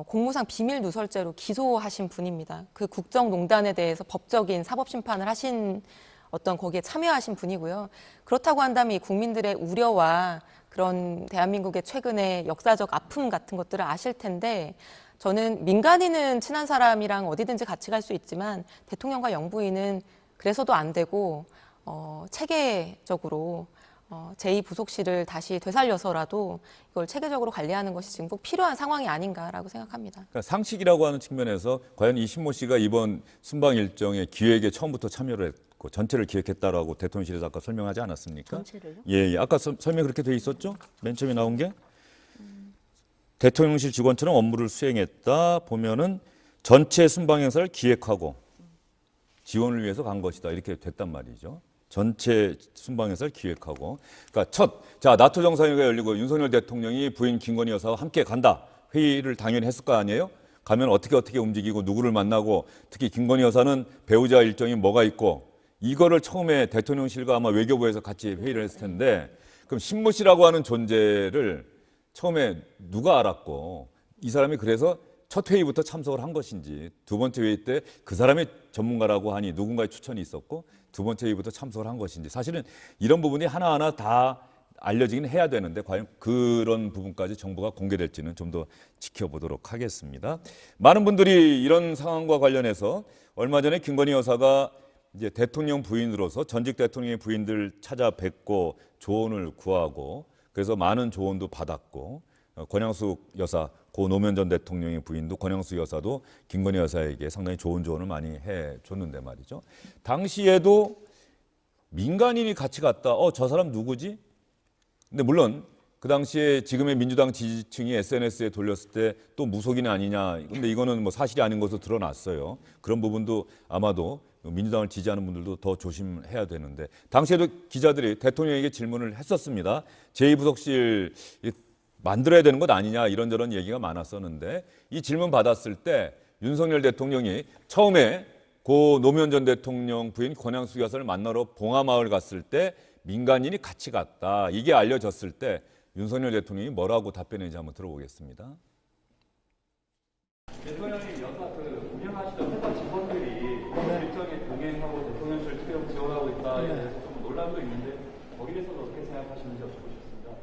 공무상 비밀 누설죄로 기소하신 분입니다. 그 국정농단에 대해서 법적인 사법 심판을 하신 어떤 거기에 참여하신 분이고요. 그렇다고 한다면 이 국민들의 우려와 그런 대한민국의 최근의 역사적 아픔 같은 것들을 아실 텐데 저는 민간인은 친한 사람이랑 어디든지 같이 갈 수 있지만 대통령과 영부인은 그래서도 안 되고 체계적으로 제2부속실을 다시 되살려서라도 이걸 체계적으로 관리하는 것이 지금 꼭 필요한 상황이 아닌가라고 생각합니다. 그러니까 상식이라고 하는 측면에서 과연 이 신모 씨가 이번 순방 일정의 기획에 처음부터 참여를 했고 전체를 기획했다라고 대통령실에서 아까 설명하지 않았습니까? 전체를요? 예. 아까 설명 그렇게 돼 있었죠? 맨 처음에 나온 게 대통령실 직원처럼 업무를 수행했다 보면은 전체 순방 행사를 기획하고 지원을 위해서 간 것이다 이렇게 됐단 말이죠. 전체 순방 행사를 기획하고 그러니까 나토 정상회의가 열리고 윤석열 대통령이 부인 김건희 여사와 함께 간다 회의를 당연히 했을 거 아니에요? 가면 어떻게 움직이고 누구를 만나고 특히 김건희 여사는 배우자 일정이 뭐가 있고 이거를 처음에 대통령실과 아마 외교부에서 같이 회의를 했을 텐데 그럼 신모 씨라고 하는 존재를 처음에 누가 알았고 이 사람이 그래서 첫 회의부터 참석을 한 것인지 두 번째 회의 때 그 사람이 전문가라고 하니 누군가의 추천이 있었고 두 번째 회의부터 참석을 한 것인지 사실은 이런 부분이 하나하나 다 알려지긴 해야 되는데 과연 그런 부분까지 정보가 공개될지는 좀 더 지켜보도록 하겠습니다. 많은 분들이 이런 상황과 관련해서 얼마 전에 김건희 여사가 이제 대통령 부인으로서 전직 대통령의 부인들 찾아뵙고 조언을 구하고 그래서 많은 조언도 받았고 권양숙 여사, 고 노무현 전 대통령의 부인도 권양숙 여사도 김건희 여사에게 상당히 좋은 조언을 많이 해줬는데 말이죠. 당시에도 민간인이 같이 갔다. 저 사람 누구지? 근데 물론 그 당시에 지금의 민주당 지지층이 SNS에 돌렸을 때 또 무속인 아니냐. 근데 이거는 뭐 사실이 아닌 것으로 드러났어요. 그런 부분도 아마도 민주당을 지지하는 분들도 더 조심해야 되는데 당시에도 기자들이 대통령에게 질문을 했었습니다. 제2부속실 만들어야 되는 것 아니냐 이런저런 얘기가 많았었는데 이 질문 받았을 때 윤석열 대통령이 처음에 고 노무현 전 대통령 부인 권양숙 여사를 만나러 봉하마을 갔을 때 민간인이 같이 갔다. 이게 알려졌을 때 윤석열 대통령이 뭐라고 답변했는지 한번 들어보겠습니다. 대통령이 여사 운영하시던 회사 직원들이 일정에 동행하고 대통령실 투영 지원하고 있다에 대해서 좀 논란도 있는데 거기에 대해서는 어떻게 생각하시는지 여쭤보겠습니다.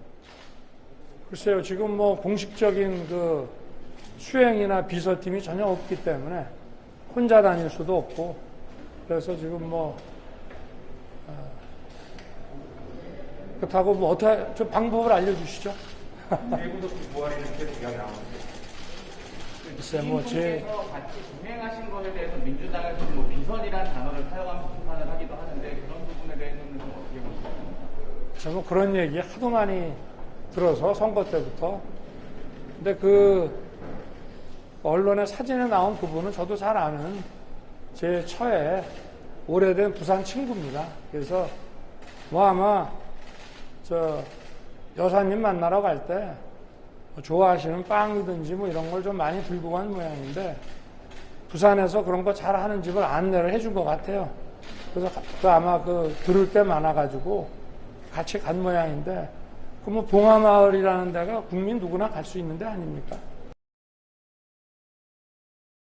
글쎄요, 지금 뭐 공식적인 그 수행이나 비서팀이 전혀 없기 때문에 혼자 다닐 수도 없고 그래서 지금 뭐 그렇다고 뭐 어떻게 좀 방법을 알려주시죠? 일부도 부활이는 계속 이야기 나오는데 글쎄 뭐제 같이 동행하신 것에 대해서 민주당은 뭐 비선이라는 단어를 사용하면서 비판을 하기도 하는데 그런 부분에 대해서는 좀 어떻게 보십니까? 저는 그런 얘기 하도 많이 들어서 선거 때부터 근데 그 언론에 사진에 나온 그분은 저도 잘 아는 제 처의 오래된 부산 친구입니다. 그래서 뭐 아마 저 여사님 만나러 갈 때 좋아하시는 빵이든지 뭐 이런 걸 좀 많이 들고 간 모양인데 부산에서 그런 거 잘 하는 집을 안내를 해준 것 같아요. 그래서 그 아마 그 들을 때 많아가지고 같이 간 모양인데 그 뭐 봉하마을이라는 데가 국민 누구나 갈 수 있는 데 아닙니까?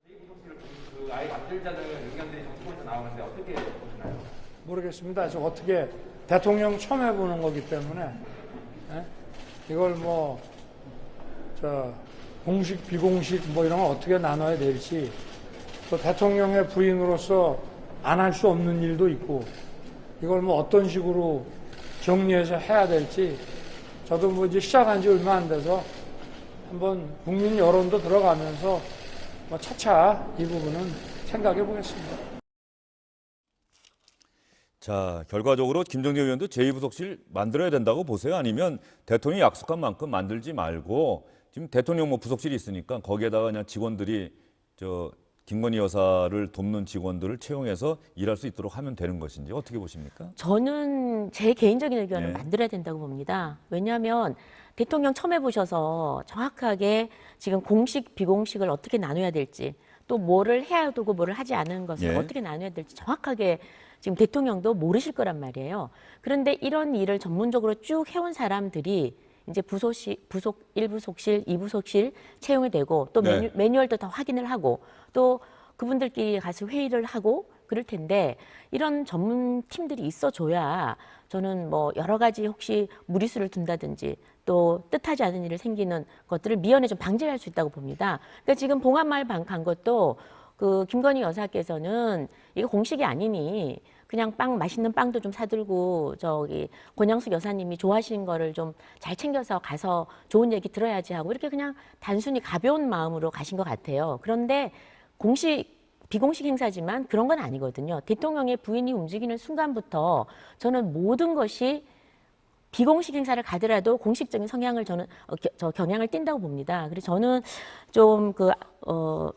그 아예 만들자는 의견들이 정치권에서 나오는데 어떻게 보시나요? 모르겠습니다. 저 어떻게 대통령 처음 해보는 거기 때문에 이걸 뭐 저 공식 비공식 뭐 이런 걸 어떻게 나눠야 될지 또 대통령의 부인으로서 안 할 수 없는 일도 있고 이걸 뭐 어떤 식으로 정리해서 해야 될지 저도 뭐 이제 시작한 지 얼마 안 돼서 한번 국민 여론도 들어가면서 뭐 차차 이 부분은 생각해 보겠습니다. 자, 결과적으로 김정재 의원도 제2부속실 만들어야 된다고 보세요? 아니면 대통령이 약속한 만큼 만들지 말고 지금 대통령 뭐 부속실이 있으니까 거기에다가 그냥 직원들이 김건희 여사를 돕는 직원들을 채용해서 일할 수 있도록 하면 되는 것인지 어떻게 보십니까? 저는 제 개인적인 의견은 네. 만들어야 된다고 봅니다. 왜냐하면 대통령 처음 해보셔서 정확하게 지금 공식, 비공식을 어떻게 나눠야 될지 또 뭐를 해야 되고 뭐를 하지 않은 것을 예. 어떻게 나눠야 될지 정확하게 지금 대통령도 모르실 거란 말이에요. 그런데 이런 일을 전문적으로 쭉 해온 사람들이 이제 부속 1부속실, 2부속실 채용이 되고 또 네. 매뉴얼도 다 확인을 하고 또 그분들끼리 가서 회의를 하고 그럴 텐데 이런 전문 팀들이 있어줘야 저는 뭐 여러 가지 혹시 무리수를 둔다든지 또 뜻하지 않은 일이 생기는 것들을 미연에 좀 방지할 수 있다고 봅니다. 그러니까 지금 봉하마을 간 것도 그 김건희 여사께서는 이거 공식이 아니니 그냥 맛있는 빵도 좀 사들고 권양숙 여사님이 좋아하시는 거를 좀 잘 챙겨서 가서 좋은 얘기 들어야지 하고 이렇게 그냥 단순히 가벼운 마음으로 가신 것 같아요. 그런데 비공식 행사지만 그런 건 아니거든요. 대통령의 부인이 움직이는 순간부터 저는 모든 것이 비공식 행사를 가더라도 공식적인 성향을 저는 경향을 띈다고 봅니다. 그래서 저는 좀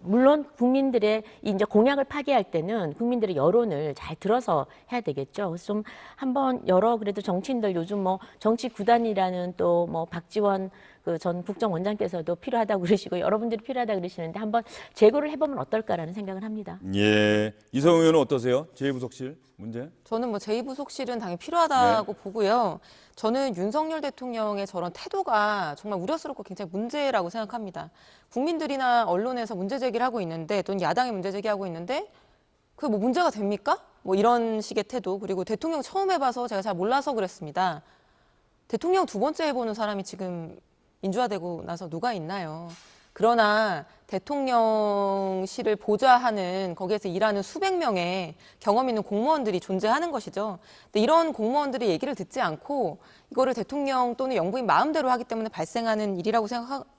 물론 국민들의 이제 공약을 파기할 때는 국민들의 여론을 잘 들어서 해야 되겠죠. 그래서 좀 한번 그래도 정치인들 요즘 뭐 정치 구단이라는 또 뭐 박지원 전 국정원장께서도 필요하다고 그러시고 여러분들이 필요하다고 그러시는데 한번 재고를 해보면 어떨까라는 생각을 합니다. 예, 이성훈 의원은 어떠세요? 제2부속실 문제? 저는 뭐 제2부속실은 당연히 필요하다고 보고요. 저는 윤석열 대통령의 저런 태도가 정말 우려스럽고 굉장히 문제라고 생각합니다. 국민들이나 언론에서 문제 제기를 하고 있는데 또는 야당이 문제 제기하고 있는데 그게 뭐 문제가 됩니까? 뭐 이런 식의 태도 그리고 대통령 처음 해봐서 제가 잘 몰라서 그랬습니다. 대통령 두 번째 해보는 사람이 지금 민주화되고 나서 누가 있나요? 그러나 대통령실을 보좌하는 거기에서 일하는 수백 명의 경험 있는 공무원들이 존재하는 것이죠. 근데 이런 공무원들이 얘기를 듣지 않고 이거를 대통령 또는 영부인 마음대로 하기 때문에 발생하는 일이라고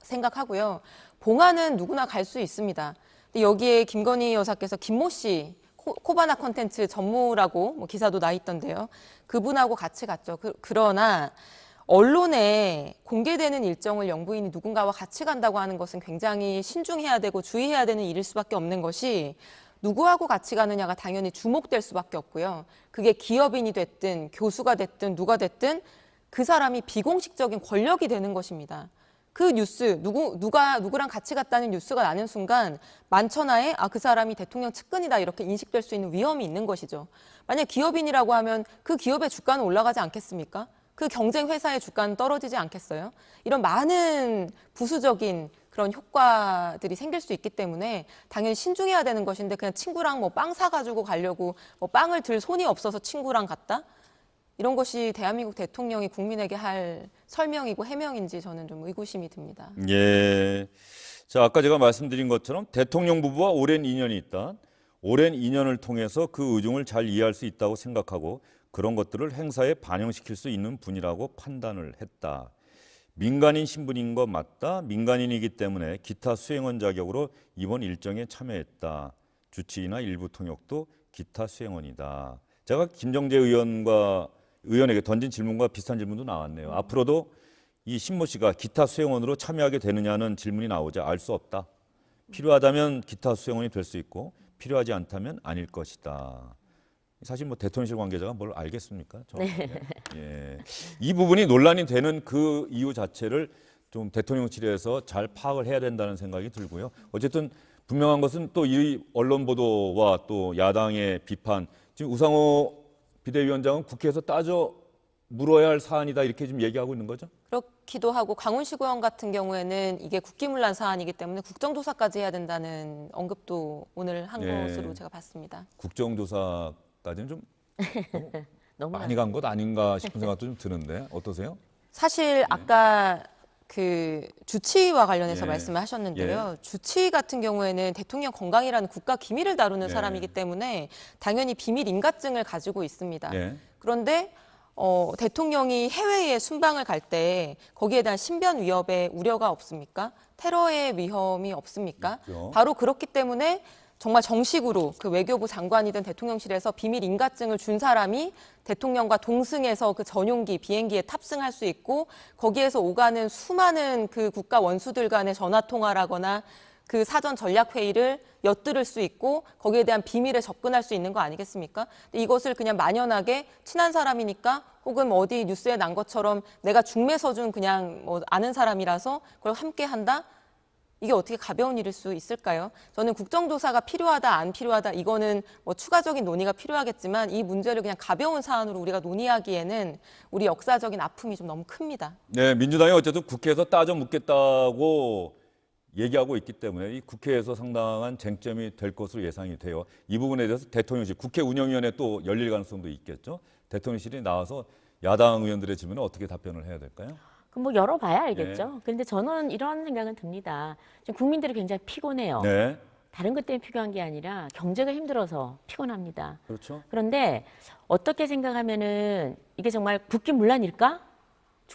생각하고요. 봉화는 누구나 갈 수 있습니다. 근데 여기에 김건희 여사께서 김모 씨 코바나 콘텐츠 전무라고 뭐 기사도 나 있던데요. 그분하고 같이 갔죠. 그러나 언론에 공개되는 일정을 영부인이 누군가와 같이 간다고 하는 것은 굉장히 신중해야 되고 주의해야 되는 일일 수밖에 없는 것이 누구하고 같이 가느냐가 당연히 주목될 수밖에 없고요. 그게 기업인이 됐든 교수가 됐든 누가 됐든 그 사람이 비공식적인 권력이 되는 것입니다. 그 뉴스, 누구랑 같이 갔다는 뉴스가 나는 순간 만천하에 그 사람이 대통령 측근이다 이렇게 인식될 수 있는 위험이 있는 것이죠. 만약 기업인이라고 하면 그 기업의 주가는 올라가지 않겠습니까? 그 경쟁 회사의 주가는 떨어지지 않겠어요? 이런 많은 부수적인 그런 효과들이 생길 수 있기 때문에 당연히 신중해야 되는 것인데 그냥 친구랑 뭐 빵 사가지고 가려고 뭐 빵을 들 손이 없어서 친구랑 갔다? 이런 것이 대한민국 대통령이 국민에게 할 설명이고 해명인지 저는 좀 의구심이 듭니다. 예. 자, 아까 제가 말씀드린 것처럼 대통령 부부와 오랜 인연이 있다. 오랜 인연을 통해서 그 의중을 잘 이해할 수 있다고 생각하고 그런 것들을 행사에 반영시킬 수 있는 분이라고 판단을 했다. 민간인 신분인 것 맞다. 민간인이기 때문에 기타 수행원 자격으로 이번 일정에 참여했다. 주치의나 일부 통역도 기타 수행원이다. 제가 김정재 의원에게 던진 질문과 비슷한 질문도 나왔네요. 앞으로도 이 신모 씨가 기타 수행원으로 참여하게 되느냐는 질문이 나오자 알 수 없다. 필요하다면 기타 수행원이 될 수 있고 필요하지 않다면 아닐 것이다. 사실 뭐 대통령실 관계자가 뭘 알겠습니까? 예. 이 부분이 논란이 되는 그 이유 자체를 좀 대통령실에서 잘 파악을 해야 된다는 생각이 들고요. 어쨌든 분명한 것은 또 이 언론 보도와 또 야당의 비판, 지금 우상호 비대위원장은 국회에서 따져 물어야 할 사안이다 이렇게 지금 얘기하고 있는 거죠? 그렇기도 하고 강원시고원 같은 경우에는 이게 국기문란 사안이기 때문에 국정조사까지 해야 된다는 언급도 오늘 한 것으로 제가 봤습니다. 국정조사까지는 좀 너무 많이 간 것 아닌가 싶은 생각도 좀 드는데 어떠세요? 사실 아까 그 주치의와 관련해서 예. 말씀을 하셨는데요. 주치의 같은 경우에는 대통령 건강이라는 국가 기밀을 다루는 예. 사람이기 때문에 당연히 비밀 인가증을 가지고 있습니다. 예. 그런데 대통령이 해외에 순방을 갈 때 거기에 대한 신변 위협의 우려가 없습니까? 테러의 위험이 없습니까? 있죠. 바로 그렇기 때문에 정말 정식으로 그 외교부 장관이든 대통령실에서 비밀 인가증을 준 사람이 대통령과 동승해서 그 전용기 비행기에 탑승할 수 있고 거기에서 오가는 수많은 그 국가 원수들 간의 전화 통화라거나 그 사전 전략 회의를 엿들을 수 있고 거기에 대한 비밀에 접근할 수 있는 거 아니겠습니까? 근데 이것을 그냥 만연하게 친한 사람이니까 혹은 뭐 어디 뉴스에 난 것처럼 내가 중매서준 그냥 뭐 아는 사람이라서 그걸 함께 한다? 이게 어떻게 가벼운 일일 수 있을까요? 저는 국정조사가 필요하다, 안 필요하다, 이거는 뭐 추가적인 논의가 필요하겠지만 이 문제를 그냥 가벼운 사안으로 우리가 논의하기에는 우리 역사적인 아픔이 좀 너무 큽니다. 네, 민주당이 어쨌든 국회에서 따져 묻겠다고 얘기하고 있기 때문에 이 국회에서 상당한 쟁점이 될 것으로 예상이 돼요. 이 부분에 대해서 대통령실, 국회 운영위원회 또 열릴 가능성도 있겠죠. 대통령실이 나와서 야당 의원들의 질문에 어떻게 답변을 해야 될까요? 그럼 뭐 열어봐야 알겠죠. 그런데 저는 이런 생각은 듭니다. 지금 국민들이 굉장히 피곤해요. 네, 다른 것 때문에 피곤한 게 아니라 경제가 힘들어서 피곤합니다. 그렇죠. 그런데 어떻게 생각하면은 이게 정말 국기문란일까?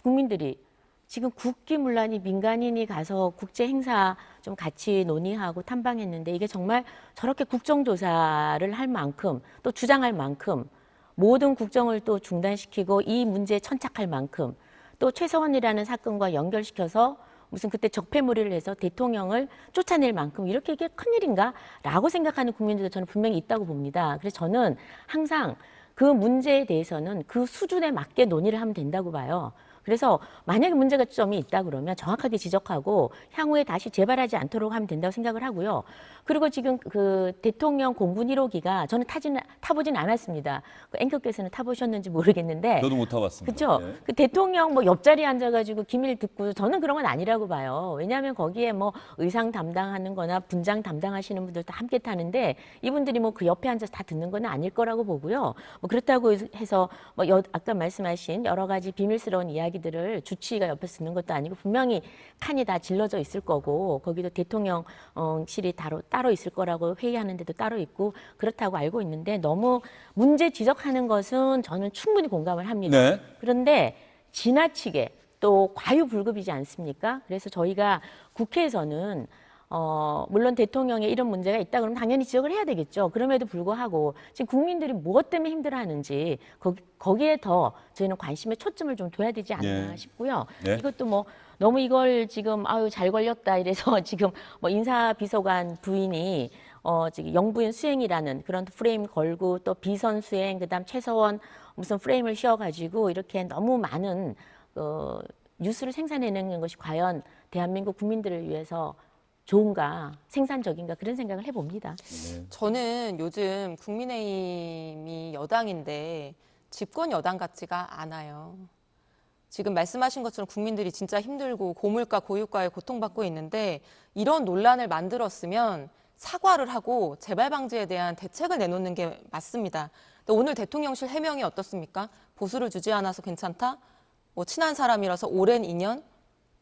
국민들이 지금 국기문란이 민간인이 가서 국제 행사 좀 같이 논의하고 탐방했는데 이게 정말 저렇게 국정조사를 할 만큼 또 주장할 만큼 모든 국정을 또 중단시키고 이 문제에 천착할 만큼 또 최서원이라는 사건과 연결시켜서 무슨 그때 적폐무리를 해서 대통령을 쫓아낼 만큼 이렇게 이게 큰일인가라고 생각하는 국민들도 저는 분명히 있다고 봅니다. 그래서 저는 항상 그 문제에 대해서는 그 수준에 맞게 논의를 하면 된다고 봐요. 그래서 만약에 문제가 점이 있다 그러면 정확하게 지적하고 향후에 다시 재발하지 않도록 하면 된다고 생각을 하고요. 그리고 지금 그 대통령 공군 1호기가 저는 타보진 않았습니다. 그 앵커께서는 타보셨는지 모르겠는데. 저도 못 타봤습니다. 그렇죠. 네. 그 대통령 뭐 옆자리에 앉아가지고 기밀 듣고 저는 그런 건 아니라고 봐요. 왜냐하면 거기에 뭐 의상 담당하는 거나 분장 담당하시는 분들도 함께 타는데 이분들이 뭐 그 옆에 앉아서 다 듣는 건 아닐 거라고 보고요. 뭐 그렇다고 해서 뭐 아까 말씀하신 여러 가지 비밀스러운 이야기 이야기들을 주치의가 옆에서 듣는 것도 아니고 분명히 칸이 다 질러져 있을 거고 거기도 대통령실이 따로 있을 거라고 회의하는 데도 따로 있고 그렇다고 알고 있는데 너무 문제 지적하는 것은 저는 충분히 공감을 합니다. 네. 그런데 지나치게 또 과유불급이지 않습니까? 그래서 저희가 국회에서는 물론 대통령의 이런 문제가 있다 그러면 당연히 지적을 해야 되겠죠. 그럼에도 불구하고 지금 국민들이 무엇 때문에 힘들어하는지 거기에 더 저희는 관심의 초점을 좀 둬야 되지 않나 네. 싶고요. 네. 이것도 뭐 너무 이걸 지금 아유 잘 걸렸다 이래서 지금 뭐 인사비서관 부인이 지금 영부인 수행이라는 그런 프레임 걸고 또 비선 수행 그다음 최서원 무슨 프레임을 씌워가지고 이렇게 너무 많은 뉴스를 생산해내는 것이 과연 대한민국 국민들을 위해서 좋은가, 생산적인가 그런 생각을 해봅니다. 저는 요즘 국민의힘이 여당인데 집권 여당 같지가 않아요. 지금 말씀하신 것처럼 국민들이 진짜 힘들고 고물가, 고유가에 고통받고 있는데 이런 논란을 만들었으면 사과를 하고 재발 방지에 대한 대책을 내놓는 게 맞습니다. 근데 오늘 대통령실 해명이 어떻습니까? 보수를 주지 않아서 괜찮다? 뭐 친한 사람이라서 오랜 인연?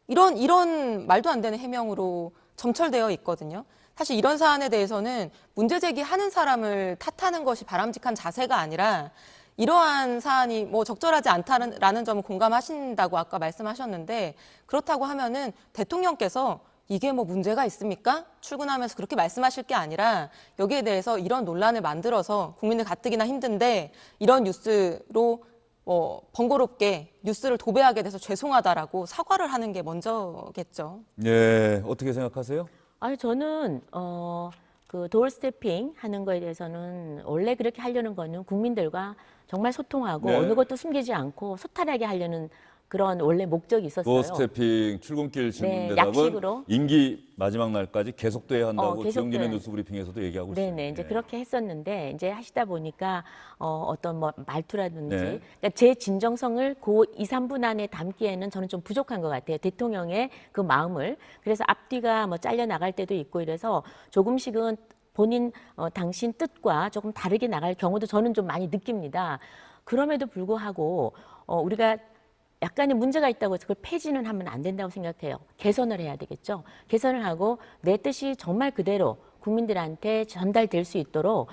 이런 말도 안 되는 해명으로 점철되어 있거든요. 사실 이런 사안에 대해서는 문제 제기하는 사람을 탓하는 것이 바람직한 자세가 아니라 이러한 사안이 뭐 적절하지 않다라는 점을 공감하신다고 아까 말씀하셨는데 그렇다고 하면은 대통령께서 이게 뭐 문제가 있습니까? 출근하면서 그렇게 말씀하실 게 아니라 여기에 대해서 이런 논란을 만들어서 국민들 가뜩이나 힘든데 이런 뉴스로 번거롭게 뉴스를 도배하게 돼서 죄송하다라고 사과를 하는 게 먼저겠죠. 네, 어떻게 생각하세요? 아니 저는 그 도어 스태핑 하는 거에 대해서는 원래 그렇게 하려는 거는 국민들과 정말 소통하고 네. 어느 것도 숨기지 않고 소탈하게 하려는 그런 원래 목적이 있었어요. 도어 스태핑 출근길 질문 네, 대답은 약식으로. 임기 마지막 날까지 계속돼야 한다고 계속돼야 주영진의 한다. 뉴스 브리핑에서도 얘기하고 있어요. 네네 이제 네. 그렇게 했었는데 이제 하시다 보니까 어떤 뭐 말투라든지 네. 그러니까 제 진정성을 그 2, 3분 안에 담기에는 저는 좀 부족한 것 같아요. 대통령의 그 마음을. 그래서 앞뒤가 뭐 잘려 나갈 때도 있고 이래서 조금씩은 본인 당신 뜻과 조금 다르게 나갈 경우도 저는 좀 많이 느낍니다. 그럼에도 불구하고 우리가 약간의 문제가 있다고 해서 그걸 폐지는 하면 안 된다고 생각해요. 개선을 해야 되겠죠. 개선을 하고 내 뜻이 정말 그대로 국민들한테 전달될 수 있도록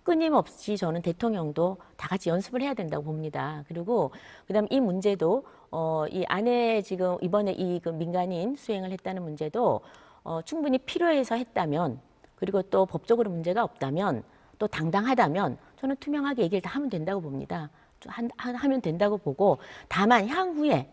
끊임없이 저는 대통령도 다 같이 연습을 해야 된다고 봅니다. 그리고 그다음 이 문제도 이 안에 지금 이번에 이 그 민간인 수행을 했다는 문제도 충분히 필요해서 했다면 그리고 또 법적으로 문제가 없다면 또 당당하다면 저는 투명하게 얘기를 다 하면 된다고 봅니다. 하면 된다고 보고 다만 향후에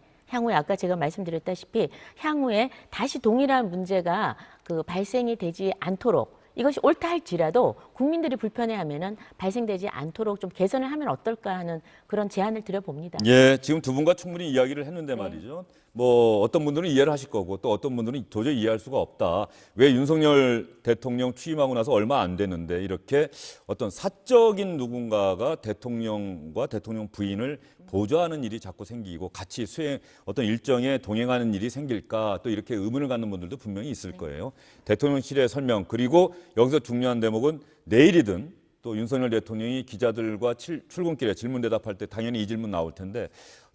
아까 제가 말씀드렸다시피 향후에 다시 동일한 문제가 그 발생이 되지 않도록 이것이 옳다 할지라도 국민들이 불편해하면은 발생되지 않도록 좀 개선을 하면 어떨까 하는 그런 제안을 드려봅니다. 예, 지금 두 분과 충분히 이야기를 했는데 말이죠. 뭐 어떤 분들은 이해를 하실 거고 또 어떤 분들은 도저히 이해할 수가 없다. 왜 윤석열 대통령 취임하고 나서 얼마 안 됐는데 이렇게 어떤 사적인 누군가가 대통령과 대통령 부인을 보좌하는 일이 자꾸 생기고 같이 어떤 일정에 동행하는 일이 생길까 또 이렇게 의문을 갖는 분들도 분명히 있을 거예요. 대통령실의 설명 그리고 여기서 중요한 대목은 내일이든 또 윤석열 대통령이 기자들과 출근길에 질문 대답할 때 당연히 이 질문 나올 텐데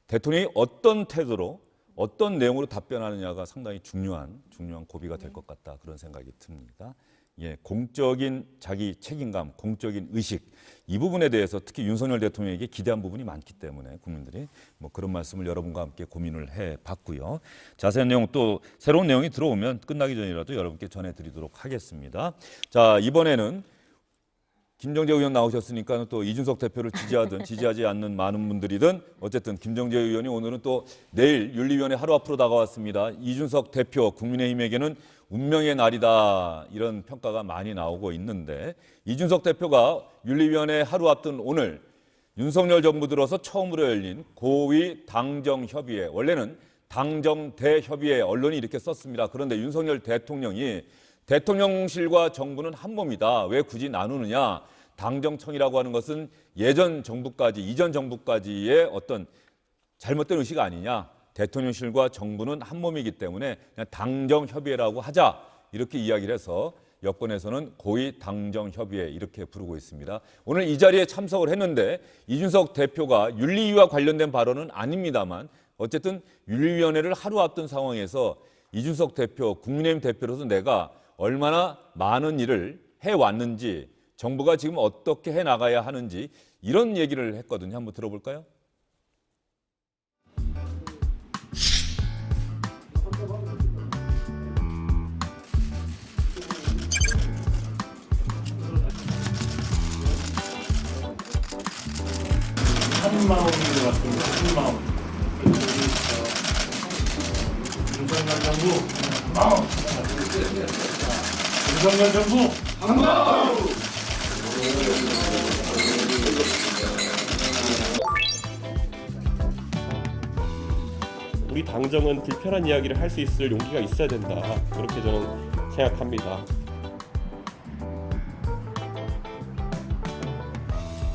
대통령이 어떤 태도로 어떤 내용으로 답변하느냐가 상당히 중요한 고비가 될 것 같다 그런 생각이 듭니다. 예, 공적인 자기 책임감, 공적인 의식 이 부분에 대해서 특히 윤석열 대통령에게 기대한 부분이 많기 때문에 국민들이 뭐 그런 말씀을 여러분과 함께 고민을 해봤고요. 자세한 내용 또 새로운 내용이 들어오면 끝나기 전이라도 여러분께 전해드리도록 하겠습니다. 자 이번에는 김정재 의원 나오셨으니까 또 이준석 대표를 지지하든 지지하지 않는 많은 분들이든 어쨌든 김정재 의원이 오늘은 또 내일 윤리위원회 하루 앞으로 다가왔습니다. 이준석 대표 국민의힘에게는 운명의 날이다 이런 평가가 많이 나오고 있는데 이준석 대표가 윤리위원회 하루 앞둔 오늘 윤석열 정부 들어서 처음으로 열린 고위 당정협의회 원래는 당정대협의회 언론이 이렇게 썼습니다. 그런데 윤석열 대통령이 대통령실과 정부는 한 몸이다. 왜 굳이 나누느냐. 당정청이라고 하는 것은 이전 정부까지의 어떤 잘못된 의식 아니냐. 대통령실과 정부는 한 몸이기 때문에 그냥 당정협의회라고 하자. 이렇게 이야기를 해서 여권에서는 고위 당정협의회 이렇게 부르고 있습니다. 오늘 이 자리에 참석을 했는데 이준석 대표가 윤리위와 관련된 발언은 아닙니다만 어쨌든 윤리위원회를 하루 앞둔 상황에서 이준석 대표, 국민의힘 대표로서 내가 얼마나 많은 일을 해왔는지, 정부가 지금 어떻게 해나가야 하는지 이런 얘기를 했거든요. 한번 들어볼까요? 한 마음인 것 같습니다. 한 마음. 윤석열 정부 마음. 윤석열 정부 우리 당정은 불편한 이야기를 할 수 있을 용기가 있어야 된다. 그렇게 저는 생각합니다.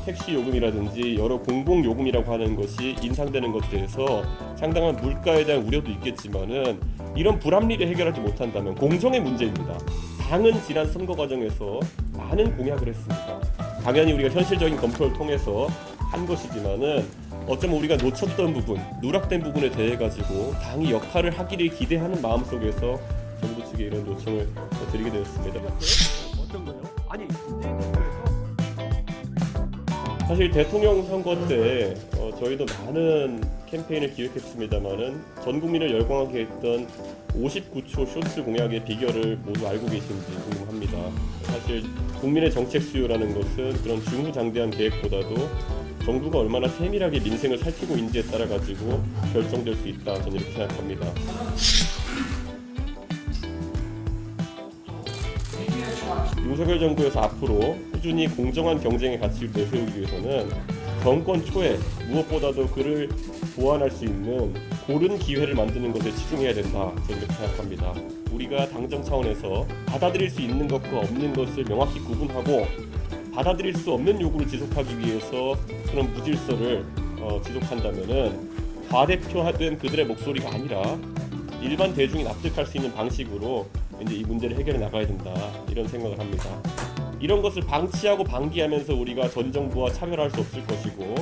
택시 요금이라든지 여러 공공 요금이라고 하는 것이 인상되는 것에 대해서 상당한 물가에 대한 우려도 있겠지만은 이런 불합리를 해결하지 못한다면 공정의 문제입니다. 당은 지난 선거 과정에서 많은 공약을 했습니다. 당연히 우리가 현실적인 검토를 통해서 한 것이지만은 어쩌면 우리가 놓쳤던 부분, 누락된 부분에 대해 가지고 당이 역할을 하기를 기대하는 마음 속에서 정부 측에 이런 요청을 드리게 되었습니다. 어떤 거요? 아니 문재인 정부에서 사실 대통령 선거 때 저희도 많은 캠페인을 기획했습니다만은 전 국민을 열광하게 했던 59초 쇼츠 공약의 비결을 모두 알고 계신지 궁금합니다. 사실 국민의 정책 수요라는 것은 그런 중후장대한 계획보다도 정부가 얼마나 세밀하게 민생을 살피고 있는지에 따라 가지고 결정될 수 있다, 저는 이렇게 생각합니다. 윤석열 정부에서 앞으로 꾸준히 공정한 경쟁의 가치를 내세우기 위해서는 정권 초에 무엇보다도 그를 보완할 수 있는 고른 기회를 만드는 것에 집중해야 된다, 저는 이렇게 생각합니다. 우리가 당정 차원에서 받아들일 수 있는 것과 없는 것을 명확히 구분하고 받아들일 수 없는 요구를 지속하기 위해서 그런 무질서를 지속한다면은 과대표된 그들의 목소리가 아니라 일반 대중이 납득할 수 있는 방식으로 이제 이 문제를 해결해 나가야 된다, 이런 생각을 합니다. 이런 것을 방치하고 방기하면서 우리가 전 정부와 차별할 수 없을 것이고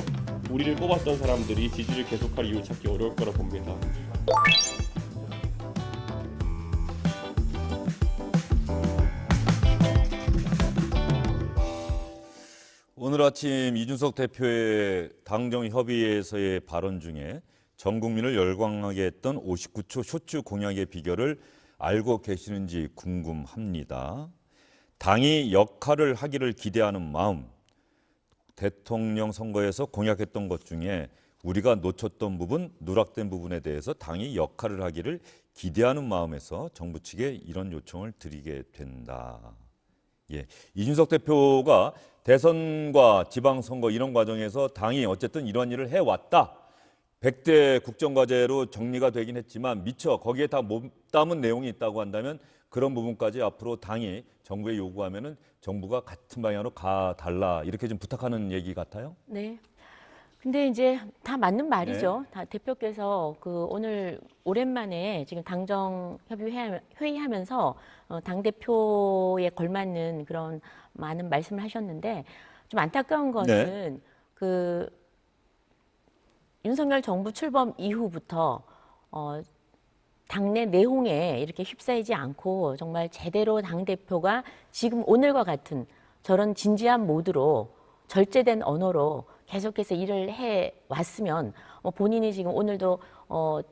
우리를 뽑았던 사람들이 지지를 계속할 이유를 찾기 어려울 거라 봅니다. 오늘 아침 이준석 대표의 당정협의회에서의 발언 중에 전 국민을 열광하게 했던 59초 쇼츠 공약의 비결을 알고 계시는지 궁금합니다. 당이 역할을 하기를 기대하는 마음, 대통령 선거에서 공약했던 것 중에 우리가 놓쳤던 부분, 누락된 부분에 대해서 당이 역할을 하기를 기대하는 마음에서 정부 측에 이런 요청을 드리게 된다. 예, 이준석 대표가 대선과 지방선거 이런 과정에서 당이 어쨌든 이런 일을 해왔다. 100대 국정과제로 정리가 되긴 했지만 미처 거기에 다 못 담은 내용이 있다고 한다면 그런 부분까지 앞으로 당이 정부에 요구하면은 정부가 같은 방향으로 가달라, 이렇게 좀 부탁하는 얘기 같아요. 네. 근데 이제 다 맞는 말이죠. 다 대표께서 오늘 오랜만에 지금 당정 회의하면서 당 대표에 걸맞는 그런 많은 말씀을 하셨는데 좀 안타까운 것은 윤석열 정부 출범 이후부터 당내 내홍에 이렇게 휩싸이지 않고 정말 제대로 당 대표가 지금 오늘과 같은 저런 진지한 모드로 절제된 언어로 계속해서 일을 해 왔으면 본인이 지금 오늘도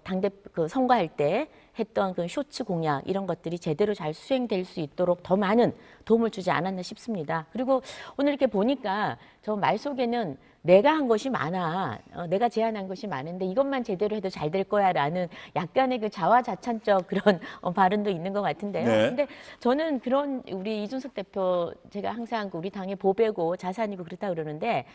당대표 선거할 때 했던 그 쇼츠 공약 이런 것들이 제대로 잘 수행될 수 있도록 더 많은 도움을 주지 않았나 싶습니다. 그리고 오늘 이렇게 보니까 저 말 속에는 내가 한 것이 많아, 내가 제안한 것이 많은데 이것만 제대로 해도 잘 될 거야라는 약간의 그 자화자찬적 그런 발언도 있는 것 같은데요. 네. 근데 저는 그런 우리 이준석 대표 제가 항상 우리 당의 보배고 자산이고 그렇다 그러는데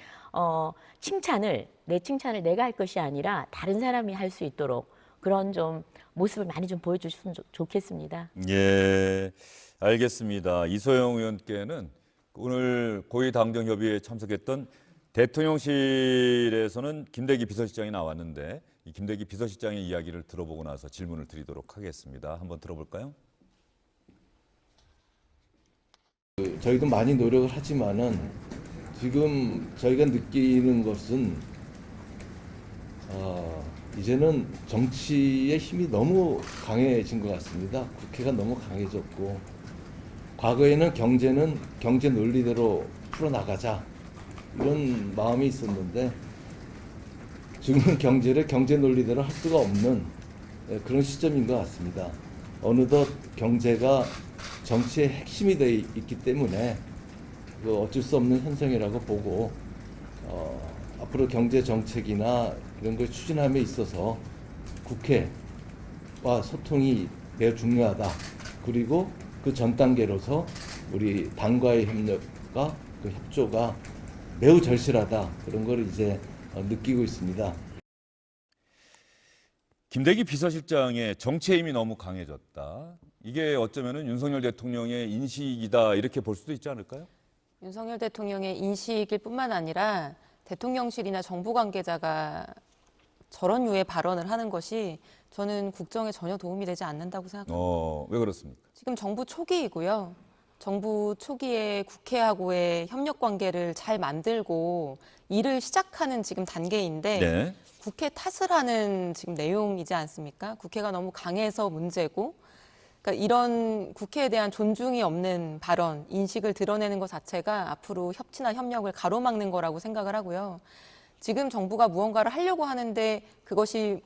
내 칭찬을 내가 할 것이 아니라 다른 사람이 할 수 있도록 그런 좀 모습을 많이 좀 보여주셨으면 좋겠습니다. 예, 알겠습니다. 이소영 의원께는 오늘 고위당정협의회에 참석했던 대통령실에서는 김대기 비서실장이 나왔는데 이 김대기 비서실장의 이야기를 들어보고 나서 질문을 드리도록 하겠습니다. 한번 들어볼까요? 저희도 많이 노력을 하지만은 지금 저희가 느끼는 것은 이제는 정치의 힘이 너무 강해진 것 같습니다. 국회가 너무 강해졌고 과거에는 경제는 경제 논리대로 풀어나가자 이런 마음이 있었는데 지금은 경제를 경제 논리대로 할 수가 없는 그런 시점인 것 같습니다. 어느덧 경제가 정치의 핵심이 되어 있기 때문에 어쩔 수 없는 현상이라고 보고 앞으로 경제 정책이나 이런 걸 추진함에 있어서 국회와 소통이 매우 중요하다. 그리고 그 전 단계로서 우리 당과의 협력과 그 협조가 매우 절실하다. 그런 걸 이제 느끼고 있습니다. 김대기 비서실장의 정치의 힘이 너무 강해졌다. 이게 어쩌면은 윤석열 대통령의 인식이다 이렇게 볼 수도 있지 않을까요? 윤석열 대통령의 인식일 뿐만 아니라 대통령실이나 정부 관계자가 저런 류의 발언을 하는 것이 저는 국정에 전혀 도움이 되지 않는다고 생각합니다. 왜 그렇습니까? 지금 정부 초기이고요. 정부 초기에 국회하고의 협력 관계를 잘 만들고 일을 시작하는 지금 단계인데 네. 국회 탓을 하는 지금 내용이지 않습니까? 국회가 너무 강해서 문제고, 그러니까 이런 국회에 대한 존중이 없는 발언, 인식을 드러내는 것 자체가 앞으로 협치나 협력을 가로막는 거라고 생각을 하고요. 지금 정부가 무언가를 하려고 하는데 그것이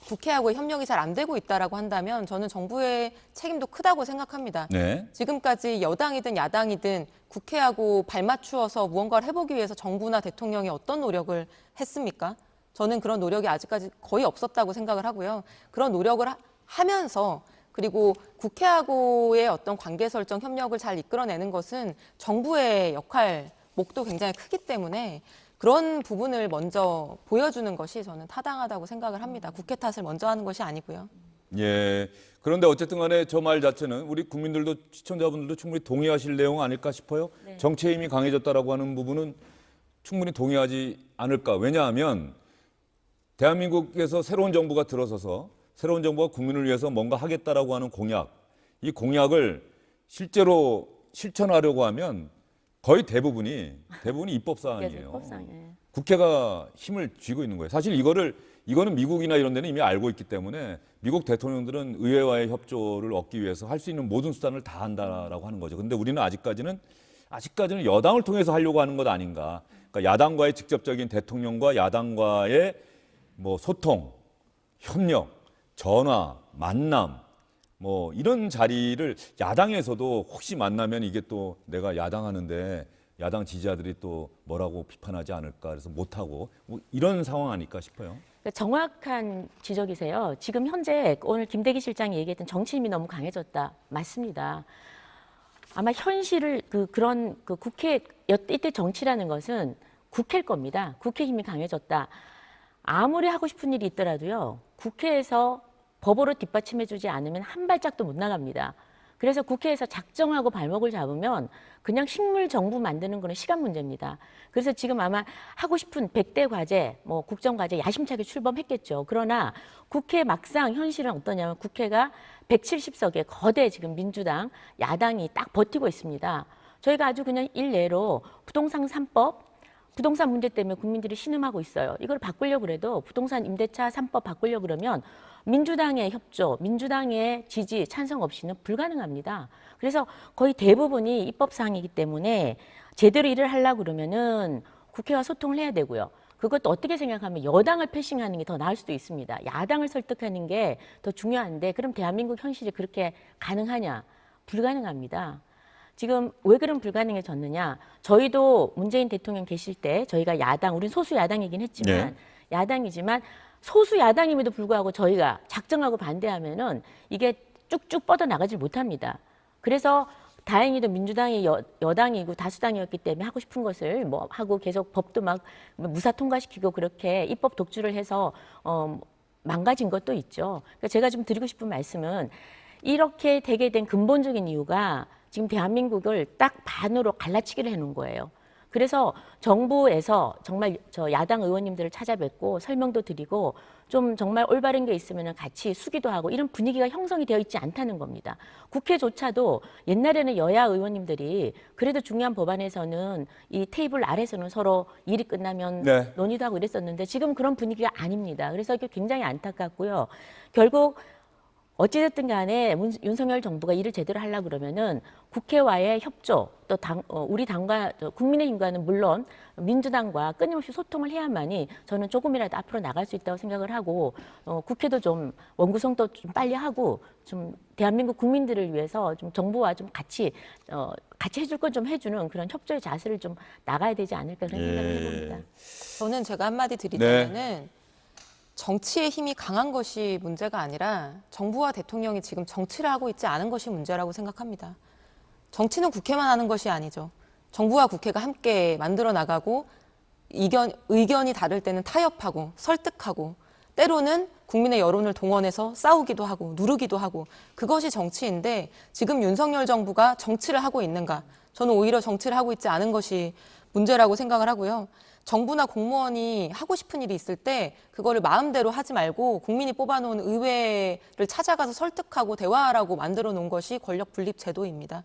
국회하고의 협력이 잘 안 되고 있다라고 한다면 저는 정부의 책임도 크다고 생각합니다. 네. 지금까지 여당이든 야당이든 국회하고 발맞추어서 무언가를 해보기 위해서 정부나 대통령이 어떤 노력을 했습니까? 저는 그런 노력이 아직까지 거의 없었다고 생각을 하고요. 그런 노력을 하면서 그리고 국회하고의 어떤 관계 설정 협력을 잘 이끌어내는 것은 정부의 역할, 몫도 굉장히 크기 때문에 그런 부분을 먼저 보여주는 것이 저는 타당하다고 생각을 합니다. 국회 탓을 먼저 하는 것이 아니고요. 예. 그런데 어쨌든 간에 저 말 자체는 우리 국민들도 시청자분들도 충분히 동의하실 내용 아닐까 싶어요. 네. 정치의 힘이 강해졌다라고 하는 부분은 충분히 동의하지 않을까. 왜냐하면 대한민국에서 새로운 정부가 들어서서 새로운 정부가 국민을 위해서 뭔가 하겠다라고 하는 공약, 이 공약을 실제로 실천하려고 하면 거의 대부분이 입법 사안이에요. 입법사항, 국회가 힘을 쥐고 있는 거예요. 사실 이거는 미국이나 이런 데는 이미 알고 있기 때문에 미국 대통령들은 의회와의 협조를 얻기 위해서 할 수 있는 모든 수단을 다 한다라고 하는 거죠. 근데 우리는 아직까지는 여당을 통해서 하려고 하는 것 아닌가. 그러니까 야당과의 직접적인 대통령과 야당과의 뭐 소통, 협력, 전화, 만남, 뭐 이런 자리를 야당에서도 혹시 만나면 이게 또 내가 야당하는데 야당 지지자들이 또 뭐라고 비판하지 않을까 그래서 못하고 뭐 이런 상황 아닐까 싶어요. 그러니까 정확한 지적이세요. 지금 현재 오늘 김대기 실장이 얘기했던 정치 힘이 너무 강해졌다. 맞습니다. 아마 현실을 그런 국회 이때 정치라는 것은 국회일 겁니다. 국회 힘이 강해졌다. 아무리 하고 싶은 일이 있더라도요. 국회에서 법으로 뒷받침해주지 않으면 한 발짝도 못 나갑니다. 그래서 국회에서 작정하고 발목을 잡으면 그냥 식물 정부 만드는 거는 시간 문제입니다. 그래서 지금 아마 하고 싶은 100대 과제, 뭐 국정과제 야심차게 출범했겠죠. 그러나 국회 막상 현실은 어떠냐면 국회가 170석의 거대 지금 민주당, 야당이 딱 버티고 있습니다. 저희가 아주 그냥 일례로 부동산 3법, 부동산 문제 때문에 국민들이 신음하고 있어요. 이걸 바꾸려고 그래도 부동산 임대차 3법 바꾸려고 그러면 민주당의 협조, 민주당의 지지, 찬성 없이는 불가능합니다. 그래서 거의 대부분이 입법사항이기 때문에 제대로 일을 하려고 그러면은 국회와 소통을 해야 되고요. 그것도 어떻게 생각하면 여당을 패싱하는 게 더 나을 수도 있습니다. 야당을 설득하는 게 더 중요한데 그럼 대한민국 현실이 그렇게 가능하냐? 불가능합니다. 지금 왜 그런 불가능해졌느냐? 저희도 문재인 대통령 계실 때 저희가 야당, 우린 소수 야당이긴 했지만 야당이지만 소수 야당임에도 불구하고 저희가 작정하고 반대하면은 이게 쭉쭉 뻗어나가질 못합니다. 그래서 다행히도 민주당이 여당이고 다수당이었기 때문에 하고 싶은 것을 뭐 하고 계속 법도 막 무사 통과시키고 그렇게 입법 독주를 해서 망가진 것도 있죠. 그러니까 제가 좀 드리고 싶은 말씀은 이렇게 되게 된 근본적인 이유가 지금 대한민국을 딱 반으로 갈라치기를 해놓은 거예요. 그래서 정부에서 정말 저 야당 의원님들을 찾아뵙고 설명도 드리고 좀 정말 올바른 게 있으면 같이 수기도 하고 이런 분위기가 형성이 되어 있지 않다는 겁니다. 국회조차도 옛날에는 여야 의원님들이 그래도 중요한 법안에서는 이 테이블 아래서는 서로 일이 끝나면 네. 논의도 하고 이랬었는데 지금 그런 분위기가 아닙니다. 그래서 이게 굉장히 안타깝고요. 결국 어찌됐든 간에 윤석열 정부가 일을 제대로 하려고 그러면은 국회와의 협조 또 우리 당과 국민의힘과는 물론 민주당과 끊임없이 소통을 해야만이 저는 조금이라도 앞으로 나갈 수 있다고 생각을 하고 국회도 좀 원구성도 좀 빨리 하고 좀 대한민국 국민들을 위해서 좀 정부와 좀 같이 해줄 건 좀 해주는 그런 협조의 자세를 좀 나가야 되지 않을까 그런 생각을 해봅니다. 저는 제가 한마디 드리자면은 정치의 힘이 강한 것이 문제가 아니라 정부와 대통령이 지금 정치를 하고 있지 않은 것이 문제라고 생각합니다. 정치는 국회만 하는 것이 아니죠. 정부와 국회가 함께 만들어 나가고 의견이 다를 때는 타협하고 설득하고 때로는 국민의 여론을 동원해서 싸우기도 하고 누르기도 하고 그것이 정치인데 지금 윤석열 정부가 정치를 하고 있는가? 저는 오히려 정치를 하고 있지 않은 것이 문제라고 생각을 하고요. 정부나 공무원이 하고 싶은 일이 있을 때 그거를 마음대로 하지 말고 국민이 뽑아놓은 의회를 찾아가서 설득하고 대화하라고 만들어 놓은 것이 권력 분립 제도입니다.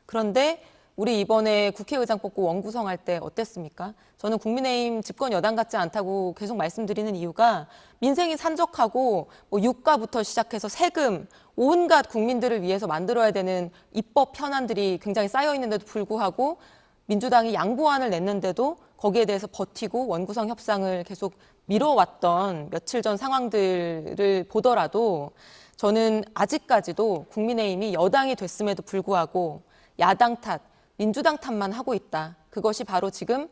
그런데 우리 이번에 국회의장 뽑고 원구성할 때 어땠습니까? 저는 국민의힘 집권 여당 같지 않다고 계속 말씀드리는 이유가 민생이 산적하고 뭐 유가부터 시작해서 세금, 온갖 국민들을 위해서 만들어야 되는 입법 현안들이 굉장히 쌓여 있는데도 불구하고 민주당이 양보안을 냈는데도 거기에 대해서 버티고 원구성 협상을 계속 미뤄왔던 며칠 전 상황들을 보더라도 저는 아직까지도 국민의힘이 여당이 됐음에도 불구하고 야당 탓, 민주당 탓만 하고 있다. 그것이 바로 지금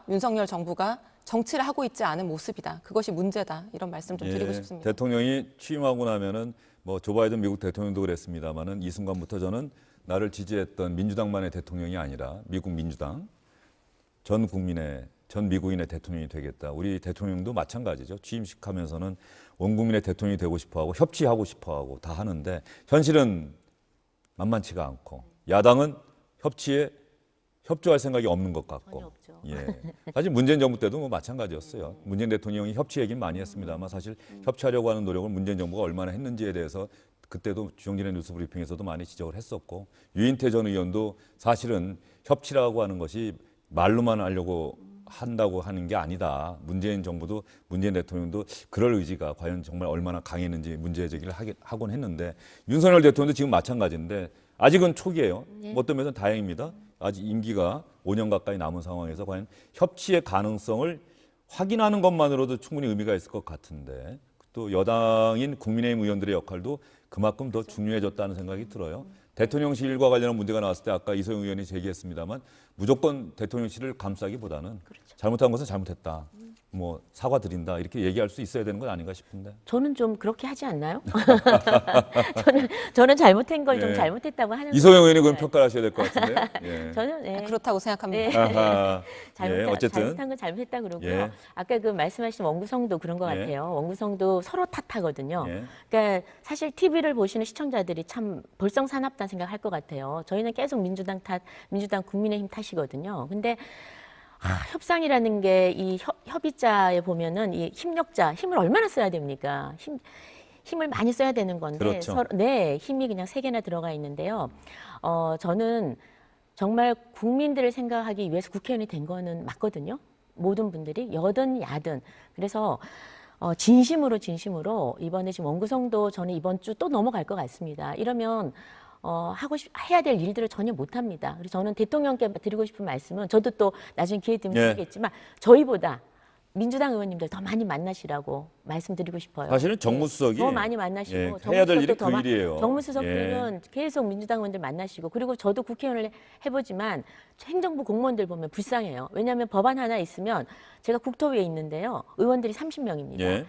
윤석열 정부가 정치를 하고 있지 않은 모습이다. 그것이 문제다. 이런 말씀 좀 드리고 싶습니다. 대통령이 취임하고 나면은 뭐 조 바이든 미국 대통령도 그랬습니다만은 이 순간부터 저는 나를 지지했던 민주당만의 대통령이 아니라 미국 민주당 전 미국인의 대통령이 되겠다. 우리 대통령도 마찬가지죠. 취임식하면서는 온 국민의 대통령이 되고 싶어하고 협치하고 싶어하고 다 하는데 현실은 만만치가 않고 야당은 협치에 협조할 생각이 없는 것 같고. 전혀 없죠. 예. 사실 문재인 정부 때도 뭐 마찬가지였어요. 문재인 대통령이 협치 얘기는 많이 했습니다만 사실 협치하려고 하는 노력을 문재인 정부가 얼마나 했는지에 대해서 그때도 주영진의 뉴스 브리핑에서도 많이 지적을 했었고 유인태 전 의원도 사실은 협치라고 하는 것이 말로만 하려고 한다고 하는 게 아니다. 문재인 정부도 문재인 대통령도 그럴 의지가 과연 정말 얼마나 강했는지 문제 제기를 하곤 했는데 윤석열 대통령도 지금 마찬가지인데 아직은 초기예요. 어떤 면에서는 다행입니다. 아직 임기가 5년 가까이 남은 상황에서 과연 협치의 가능성을 확인하는 것만으로도 충분히 의미가 있을 것 같은데 또 여당인 국민의힘 의원들의 역할도 그만큼 더 중요해졌다는 생각이 들어요. 대통령실과 관련한 문제가 나왔을 때 아까 이소영 의원이 제기했습니다만 무조건 대통령실을 감싸기보다는 잘못한 것은 잘못했다. 뭐 사과드린다 이렇게 얘기할 수 있어야 되는 건 아닌가 싶은데. 저는 좀 그렇게 하지 않나요? 저는 잘못한 걸 좀 예. 잘못했다고 하는 이소영 의원이 그럼 평가를 하셔야 될 것 같은데. 예. 저는 예. 그렇다고 생각합니다. 네. 아하. 예, 어쨌든 잘못한 건 잘못했다 그러고요. 예. 아까 그 말씀하신 원구성도 그런 것 예. 같아요. 원구성도 서로 탓하거든요. 예. 그러니까 사실 TV를 보시는 시청자들이 참 볼썽사납다는 생각할 것 같아요. 저희는 계속 민주당 탓, 민주당 국민의힘 탓이거든요. 근데 협상이라는 게 이 협의자에 보면은 이 힘력자 힘을 얼마나 써야 됩니까? 힘을 많이 써야 되는 건데 그렇죠. 네, 힘이 그냥 3개나 들어가 있는데요. 저는 정말 국민들을 생각하기 위해서 국회의원이 된 거는 맞거든요. 모든 분들이 여든 야든. 그래서 진심으로 이번에 지금 원구성도 저는 이번 주 또 넘어갈 것 같습니다. 이러면 해야 될 일들을 전혀 못 합니다. 그래서 저는 대통령께 드리고 싶은 말씀은 저도 또 나중에 기회 되면 예. 드리겠지만 저희보다 민주당 의원님들 더 많이 만나시라고 말씀드리고 싶어요. 사실은 정무수석이 더 많이 만나시고 예, 해야 될 일이 정무수석도 그 일이에요. 정무수석들은 계속 민주당 의원들 만나시고 그리고 저도 국회의원을 해보지만 행정부 공무원들 보면 불쌍해요. 왜냐하면 법안 하나 있으면 제가 국토위에 있는데요. 의원들이 30명입니다. 예.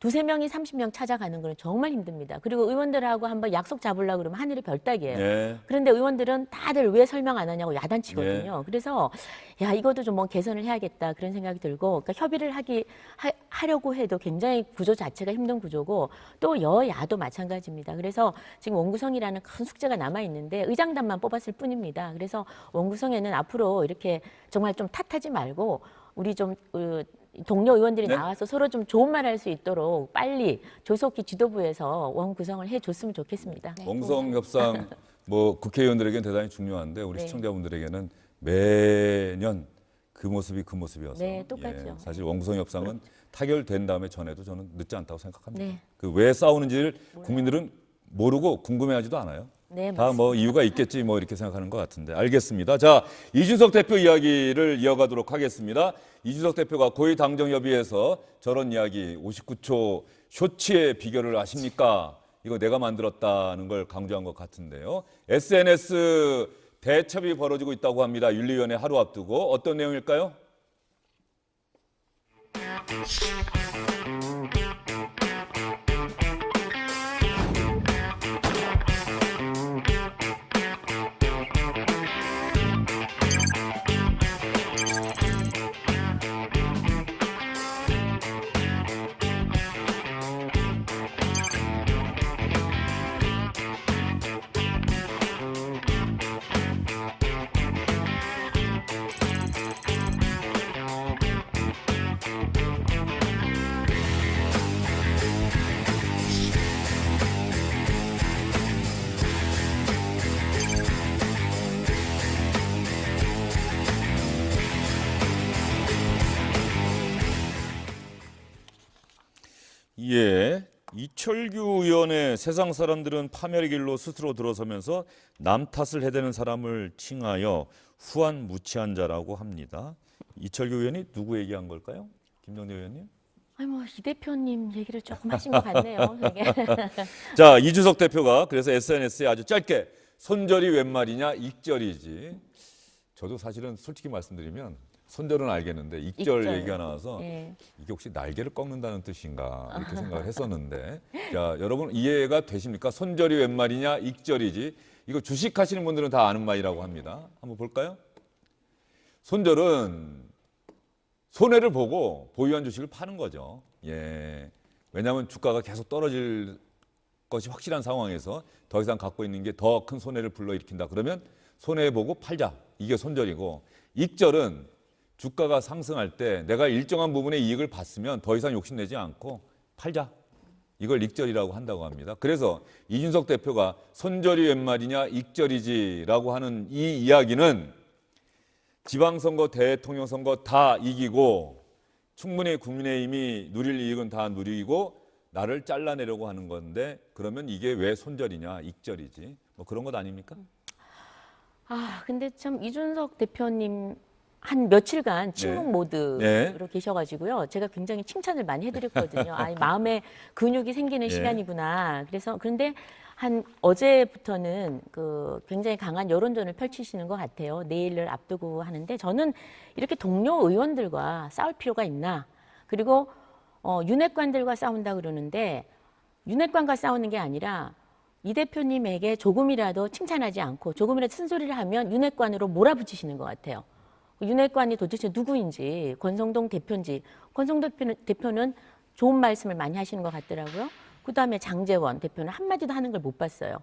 두세 명이 30명 찾아가는 거는 정말 힘듭니다. 그리고 의원들하고 한번 약속 잡으려고 그러면 하늘이 별따기예요. 예. 그런데 의원들은 다들 왜 설명 안 하냐고 야단치거든요. 그래서 야 이것도 좀 뭐 개선을 해야겠다 그런 생각이 들고, 그러니까 협의를 하려고 해도 굉장히 구조 자체가 힘든 구조고, 또 여야도 마찬가지입니다. 그래서 지금 원구성이라는 큰 숙제가 남아 있는데 의장단만 뽑았을 뿐입니다. 그래서 원구성에는 앞으로 이렇게 정말 좀 탓하지 말고 우리 좀 동료 의원들이 네. 나와서 서로 좀 좋은 말 할 수 있도록 빨리 조속히 지도부에서 원구성을 해줬으면 좋겠습니다. 네. 원구성 협상 뭐 국회의원들에게는 대단히 중요한데 우리 네. 시청자분들에게는 매년 그 모습이어서 네, 똑같죠. 사실 원구성 협상은 타결된 다음에 전에도 저는 늦지 않다고 생각합니다. 네. 그 왜 싸우는지를 국민들은 모르고 궁금해하지도 않아요. 네, 다 뭐 이유가 있겠지 뭐 이렇게 생각하는 것 같은데 알겠습니다. 자, 이준석 대표 이야기를 이어가도록 하겠습니다. 이준석 대표가 고위 당정협의에서 저런 이야기 59초 쇼츠의 비결을 아십니까? 이거 내가 만들었다는 걸 강조한 것 같은데요. SNS 대첩이 벌어지고 있다고 합니다. 윤리위원회 하루 앞두고 어떤 내용일까요? 예, 이철규 의원의 세상 사람들은 파멸의 길로 스스로 들어서면서 남 탓을 해대는 사람을 칭하여 후한무치한 자라고 합니다. 이철규 의원이 누구 얘기한 걸까요? 김정대 의원님? 아니 뭐 이 대표님 얘기를 조금 하신 것 같네요. 되게. 자, 이준석 대표가 그래서 SNS에 아주 짧게 손절이 웬 말이냐 익절이지. 저도 사실은 솔직히 말씀드리면 손절은 알겠는데 익절 익절. 얘기가 나와서 예. 이게 혹시 날개를 꺾는다는 뜻인가 이렇게 생각을 했었는데 자, 여러분 이해가 되십니까? 손절이 웬 말이냐 익절이지. 이거 주식하시는 분들은 다 아는 말이라고 합니다. 한번 볼까요? 손절은 손해를 보고 보유한 주식을 파는 거죠. 예. 왜냐하면 주가가 계속 떨어질 것이 확실한 상황에서 더 이상 갖고 있는 게 더 큰 손해를 불러일으킨다. 그러면 손해보고 팔자. 이게 손절이고, 익절은 주가가 상승할 때 내가 일정한 부분의 이익을 봤으면 더 이상 욕심내지 않고 팔자. 이걸 익절이라고 한다고 합니다. 그래서 이준석 대표가 손절이 웬 말이냐 익절이지라고 하는 이 이야기는 지방선거, 대통령 선거 다 이기고 충분히 국민의힘이 누릴 이익은 다 누리고 나를 잘라내려고 하는 건데 그러면 이게 왜 손절이냐 익절이지 뭐 그런 것 아닙니까? 아 근데 참 이준석 대표님 한 며칠간 침묵 네. 모드로 네. 계셔가지고요. 제가 굉장히 칭찬을 많이 해드렸거든요. 아, 마음에 근육이 생기는 예. 시간이구나. 그래서 그런데 한 어제부터는 그 굉장히 강한 여론전을 펼치시는 것 같아요. 내일을 앞두고 하는데 저는 이렇게 동료 의원들과 싸울 필요가 있나? 그리고 윤핵관들과 싸운다 그러는데 윤핵관과 싸우는 게 아니라 이 대표님에게 조금이라도 칭찬하지 않고 조금이라도 쓴소리를 하면 윤핵관으로 몰아붙이시는 것 같아요. 윤핵관이 도대체 누구인지, 권성동 대표인지, 권성동 대표는 좋은 말씀을 많이 하시는 것 같더라고요. 그다음에 장제원 대표는 한마디도 하는 걸 못 봤어요.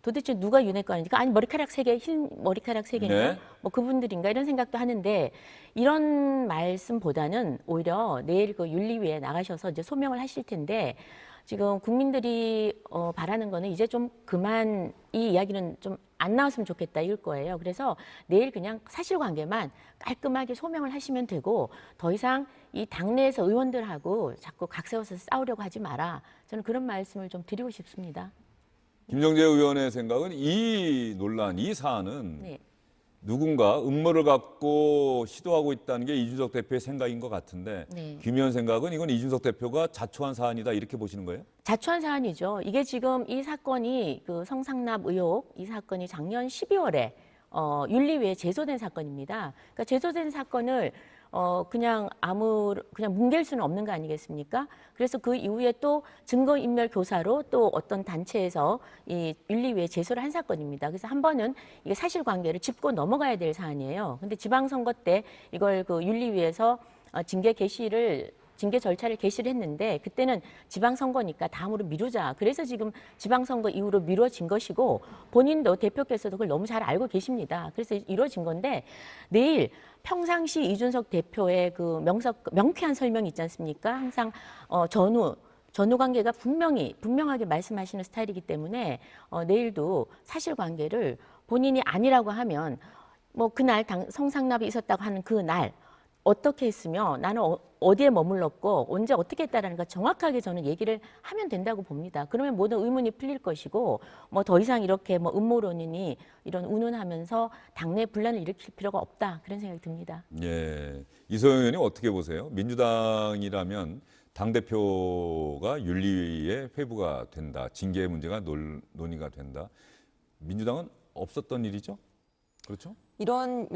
도대체 누가 윤핵관인지, 아니 머리카락 3개, 흰 머리카락 3개인가? 네. 뭐 그분들인가 이런 생각도 하는데 이런 말씀보다는 오히려 내일 그 윤리위에 나가셔서 이제 소명을 하실 텐데 지금 국민들이 바라는 거는 이제 좀 그만 이 이야기는 좀 안 나왔으면 좋겠다 이럴 거예요. 그래서 내일 그냥 사실관계만 깔끔하게 소명을 하시면 되고 더 이상 이 당내에서 의원들하고 자꾸 각세워서 싸우려고 하지 마라. 저는 그런 말씀을 좀 드리고 싶습니다. 김정재 의원의 생각은 이 논란, 이 사안은 네. 누군가 음모를 갖고 시도하고 있다는 게 이준석 대표의 생각인 것 같은데 네. 김 의원 생각은 이건 이준석 대표가 자초한 사안이다 이렇게 보시는 거예요? 자초한 사안이죠. 이게 지금 이 사건이 그 성상납 의혹 이 사건이 작년 12월에 윤리위에 제소된 사건입니다. 그러니까 제소된 사건을 그냥 뭉갤 수는 없는 거 아니겠습니까? 그래서 그 이후에 또 증거인멸 교사로 또 어떤 단체에서 이 윤리위에 제소를 한 사건입니다. 그래서 한 번은 이게 사실관계를 짚고 넘어가야 될 사안이에요. 근데 지방선거 때 이걸 그 윤리위에서 징계 절차를 개시를 했는데 그때는 지방선거니까 다음으로 미루자. 그래서 지금 지방선거 이후로 미뤄진 것이고 본인도 대표께서도 그걸 너무 잘 알고 계십니다. 그래서 이루어진 건데 내일 평상시 이준석 대표의 그 명쾌한 설명이 있지 않습니까? 항상 전후 관계가 분명하게 말씀하시는 스타일이기 때문에 내일도 사실관계를 본인이 아니라고 하면 뭐 그날 성상납이 있었다고 하는 그 날 어떻게 했으며 나는 어디에 머물렀고 언제 어떻게 했다라는 거 정확하게 저는 얘기를 하면 된다고 봅니다. 그러면 모든 의문이 풀릴 것이고 뭐 더 이상 이렇게 뭐 음모론이니 이런 운운하면서 당내 분란을 일으킬 필요가 없다 그런 생각이 듭니다. 예, 이소영 의원님 어떻게 보세요? 민주당이라면 당대표가 윤리위에 회부가 된다, 징계 문제가 논의가 된다. 민주당은 없었던 일이죠? 그렇죠? 이런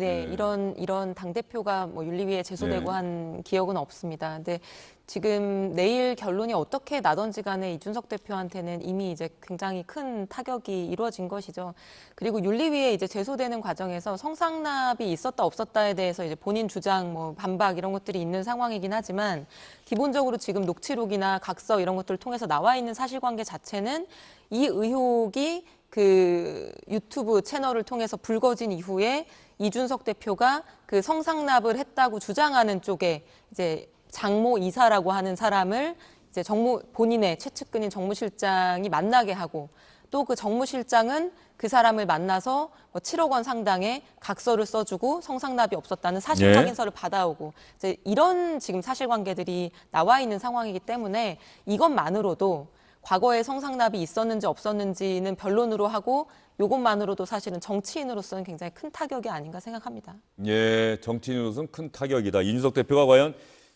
당대표가 뭐 윤리위에 제소되고 네. 한 기억은 없습니다. 근데 지금 내일 결론이 어떻게 나던지 간에 이준석 대표한테는 이미 이제 굉장히 큰 타격이 이루어진 것이죠. 그리고 윤리위에 이제 제소되는 과정에서 성상납이 있었다 없었다에 대해서 이제 본인 주장, 뭐 반박 이런 것들이 있는 상황이긴 하지만 기본적으로 지금 녹취록이나 각서 이런 것들을 통해서 나와 있는 사실관계 자체는 이 의혹이 그 유튜브 채널을 통해서 불거진 이후에 이준석 대표가 그 성상납을 했다고 주장하는 쪽에 이제 장모 이사라고 하는 사람을 이제 본인의 최측근인 정무실장이 만나게 하고 또 그 정무실장은 그 사람을 만나서 뭐 7억 원 상당의 각서를 써주고 성상납이 없었다는 사실 네. 확인서를 받아오고 이제 이런 지금 사실관계들이 나와 있는 상황이기 때문에 이것만으로도 과거에 성상납이 있었는지 없었는지는 변론으로 하고 이것만으로도 사실은 정치인으로서는 굉장히 큰 타격이 아닌가 생각합니다. 예, 정치인으로서는 큰 타격이다. 이준석 대표가 과연